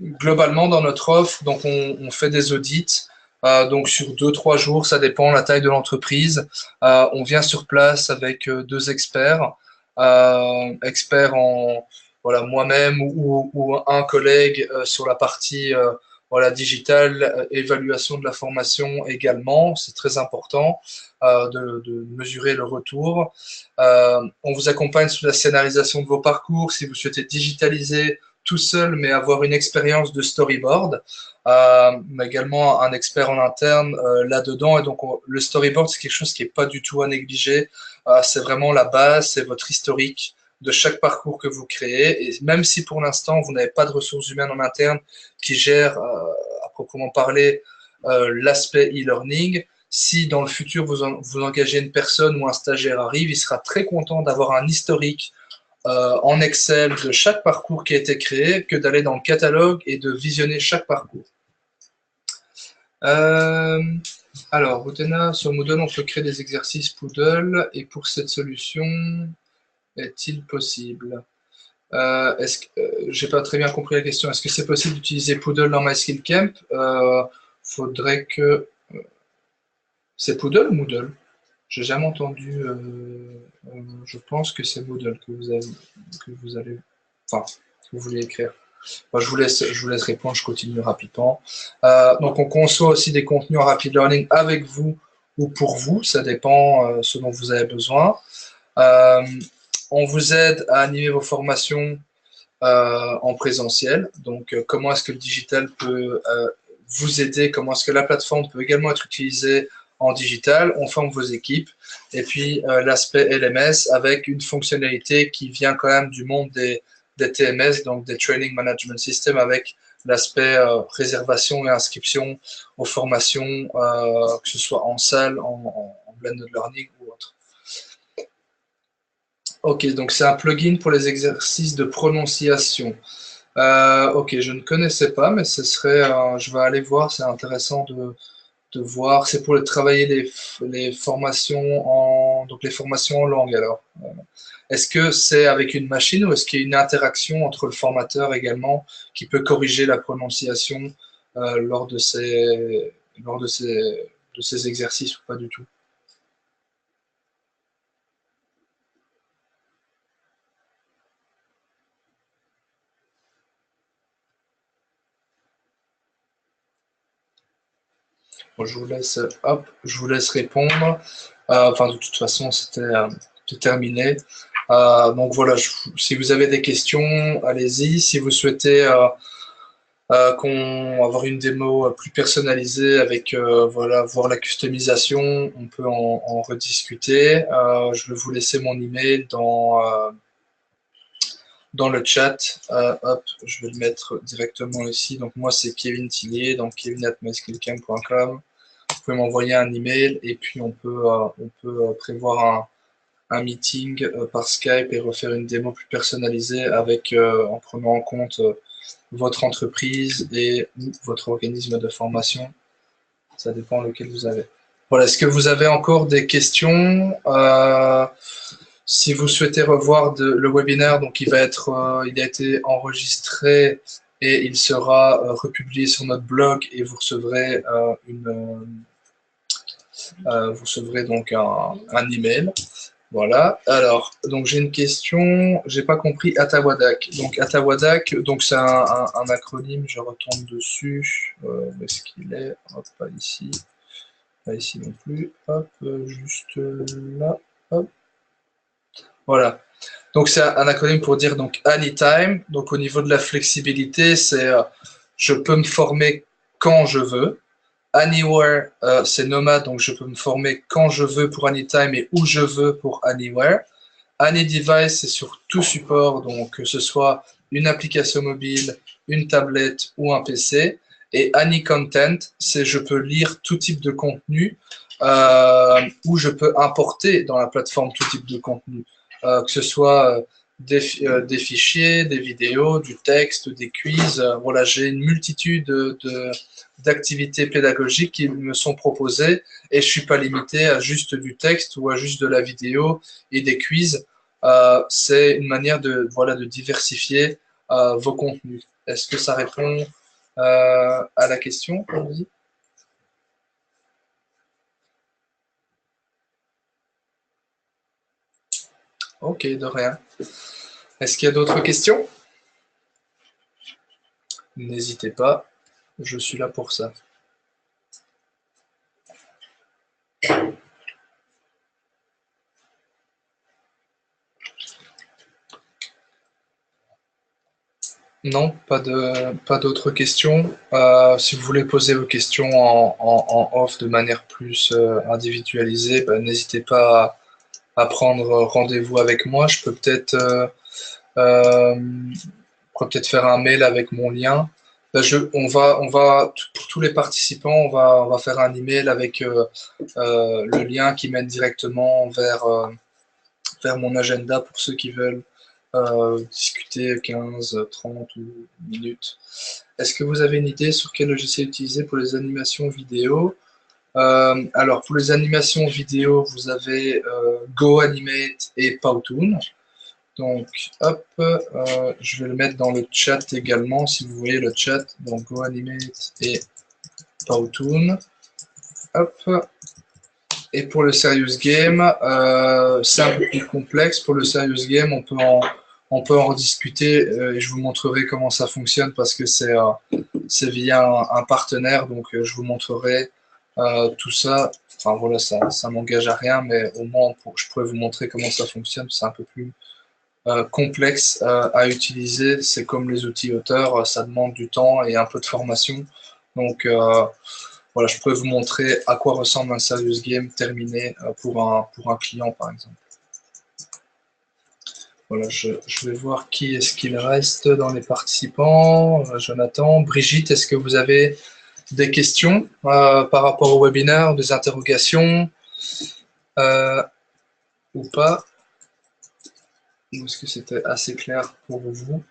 globalement dans notre offre, donc on fait des audits, donc sur 2-3 jours, ça dépend de la taille de l'entreprise. On vient sur place avec 2 experts, experts en voilà, moi-même ou un collègue sur la partie voilà, digitale, évaluation de la formation également, c'est très important de mesurer le retour. On vous accompagne sur la scénarisation de vos parcours si vous souhaitez digitaliser tout seul, mais avoir une expérience de storyboard. Mais également un expert en interne là-dedans. Et donc, le storyboard, c'est quelque chose qui n'est pas du tout à négliger. C'est vraiment la base, c'est votre historique de chaque parcours que vous créez. Et même si pour l'instant, vous n'avez pas de ressources humaines en interne qui gèrent, à proprement parler, l'aspect e-learning, si dans le futur, vous engagez une personne ou un stagiaire arrive, il sera très content d'avoir un historique en Excel de chaque parcours qui a été créé que d'aller dans le catalogue et de visionner chaque parcours. Alors, Boutena, sur Moodle, on peut créer des exercices Poodle et pour cette solution, est-il possible j'ai pas très bien compris la question. Est-ce que c'est possible d'utiliser Poodle dans MySkillCamp Faudrait que... c'est Poodle ou Moodle? J'ai jamais entendu. Je pense que c'est Moodle que vous allez, enfin, que vous voulez écrire. Enfin, je vous laisse répondre. Je continue rapidement. Donc, on conçoit aussi des contenus en rapid learning avec vous ou pour vous. Ça dépend ce dont vous avez besoin. On vous aide à animer vos formations en présentiel. Donc, comment est-ce que le digital peut vous aider? Comment est-ce que la plateforme peut également être utilisée en digital? On forme vos équipes. Et puis, l'aspect LMS avec une fonctionnalité qui vient quand même du monde des TMS, donc des Training Management System, avec l'aspect réservation et inscription aux formations, que ce soit en salle, en blended learning ou autre. Ok, donc c'est un plugin pour les exercices de prononciation. Ok, je ne connaissais pas, mais ce serait, je vais aller voir, c'est intéressant de voir. C'est pour travailler les formations donc les formations en langue alors. Est-ce que c'est avec une machine ou est-ce qu'il y a une interaction entre le formateur également qui peut corriger la prononciation lors de ces exercices ou pas du tout? Bon, je vous laisse répondre. Enfin, de toute façon, c'était terminé. Donc voilà, si vous avez des questions, allez-y. Si vous souhaitez avoir une démo plus personnalisée avec voilà, voir la customisation, on peut en rediscuter. Je vais vous laisser mon email dans le chat. Hop, je vais le mettre directement ici. Donc moi, c'est Kevin Tillier, donc kevin@myskillcamp.com. Vous pouvez m'envoyer un email et puis on peut prévoir un meeting par Skype et refaire une démo plus personnalisée avec, en prenant en compte votre entreprise et votre organisme de formation. Ça dépend lequel vous avez. Voilà, est-ce que vous avez encore des questions si vous souhaitez revoir le webinaire, donc il a été enregistré et il sera republié sur notre blog et vous recevrez donc un email. Voilà. Alors, donc j'ai une question. J'ai pas compris Atawadak. Donc Atawadak, donc c'est un acronyme. Je retourne dessus. Où est-ce qu'il est? Hop, pas ici. Pas ici non plus. Hop, juste là. Hop. Voilà. Donc c'est un acronyme pour dire donc anytime. Donc au niveau de la flexibilité, c'est je peux me former quand je veux. Anywhere, c'est nomade, donc je peux me former quand je veux pour anytime et où je veux pour anywhere. Any device, c'est sur tout support, donc que ce soit une application mobile, une tablette ou un PC. Et any content, c'est je peux lire tout type de contenu ou je peux importer dans la plateforme tout type de contenu. Que ce soit des fichiers, des vidéos, du texte, des quiz. Voilà, j'ai une multitude d'activités pédagogiques qui me sont proposées et je ne suis pas limité à juste du texte ou à juste de la vidéo et des quiz. C'est une manière de, voilà, de diversifier vos contenus. Est-ce que ça répond à la question? Ok, de rien. Est-ce qu'il y a d'autres questions? N'hésitez pas, je suis là pour ça. Non, pas d'autres questions. Si vous voulez poser vos questions en off de manière plus individualisée, ben, n'hésitez pas à prendre rendez-vous avec moi. Je peux peut-être faire un mail avec mon lien. Ben, pour tous les participants, on va faire un email avec le lien qui mène directement vers mon agenda pour ceux qui veulent discuter 15, 30 minutes. Est-ce que vous avez une idée sur quel logiciel utiliser pour les animations vidéo? Alors, pour les animations vidéo, vous avez GoAnimate et Powtoon. Donc, hop, je vais le mettre dans le chat également, si vous voyez le chat. Donc, GoAnimate et Powtoon. Hop. Et pour le Serious Game, c'est un peu plus complexe. Pour le Serious Game, on peut en rediscuter et je vous montrerai comment ça fonctionne parce que c'est via un partenaire. Donc, je vous montrerai tout ça. Enfin, voilà, ça m'engage à rien, mais au moins, je pourrais vous montrer comment ça fonctionne. C'est un peu plus complexe à utiliser. C'est comme les outils auteurs, ça demande du temps et un peu de formation. Donc, voilà, je peux vous montrer à quoi ressemble un serious game terminé pour un client, par exemple. Voilà, je vais voir qui est-ce qu'il reste dans les participants. Jonathan, Brigitte, est-ce que vous avez des questions par rapport au webinaire, des interrogations ou pas? Ou est-ce que c'était assez clair pour vous?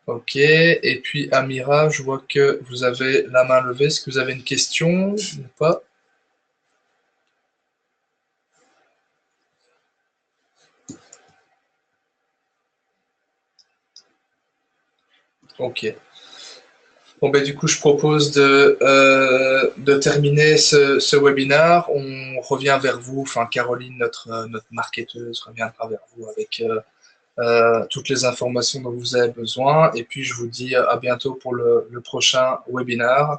Ok, et puis Amira, je vois que vous avez la main levée. Est-ce que vous avez une question ou pas? Ok. Bon, ben, du coup, je propose de terminer ce webinaire. On revient vers vous, enfin Caroline, notre marketeuse, reviendra vers vous avec toutes les informations dont vous avez besoin. Et puis, je vous dis à bientôt pour le prochain webinaire.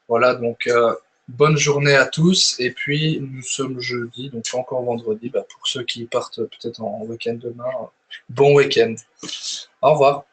Voilà, donc bonne journée à tous. Et puis, nous sommes jeudi, donc pas encore vendredi. Bah, pour ceux qui partent peut-être en week-end demain, bon week-end. Au revoir.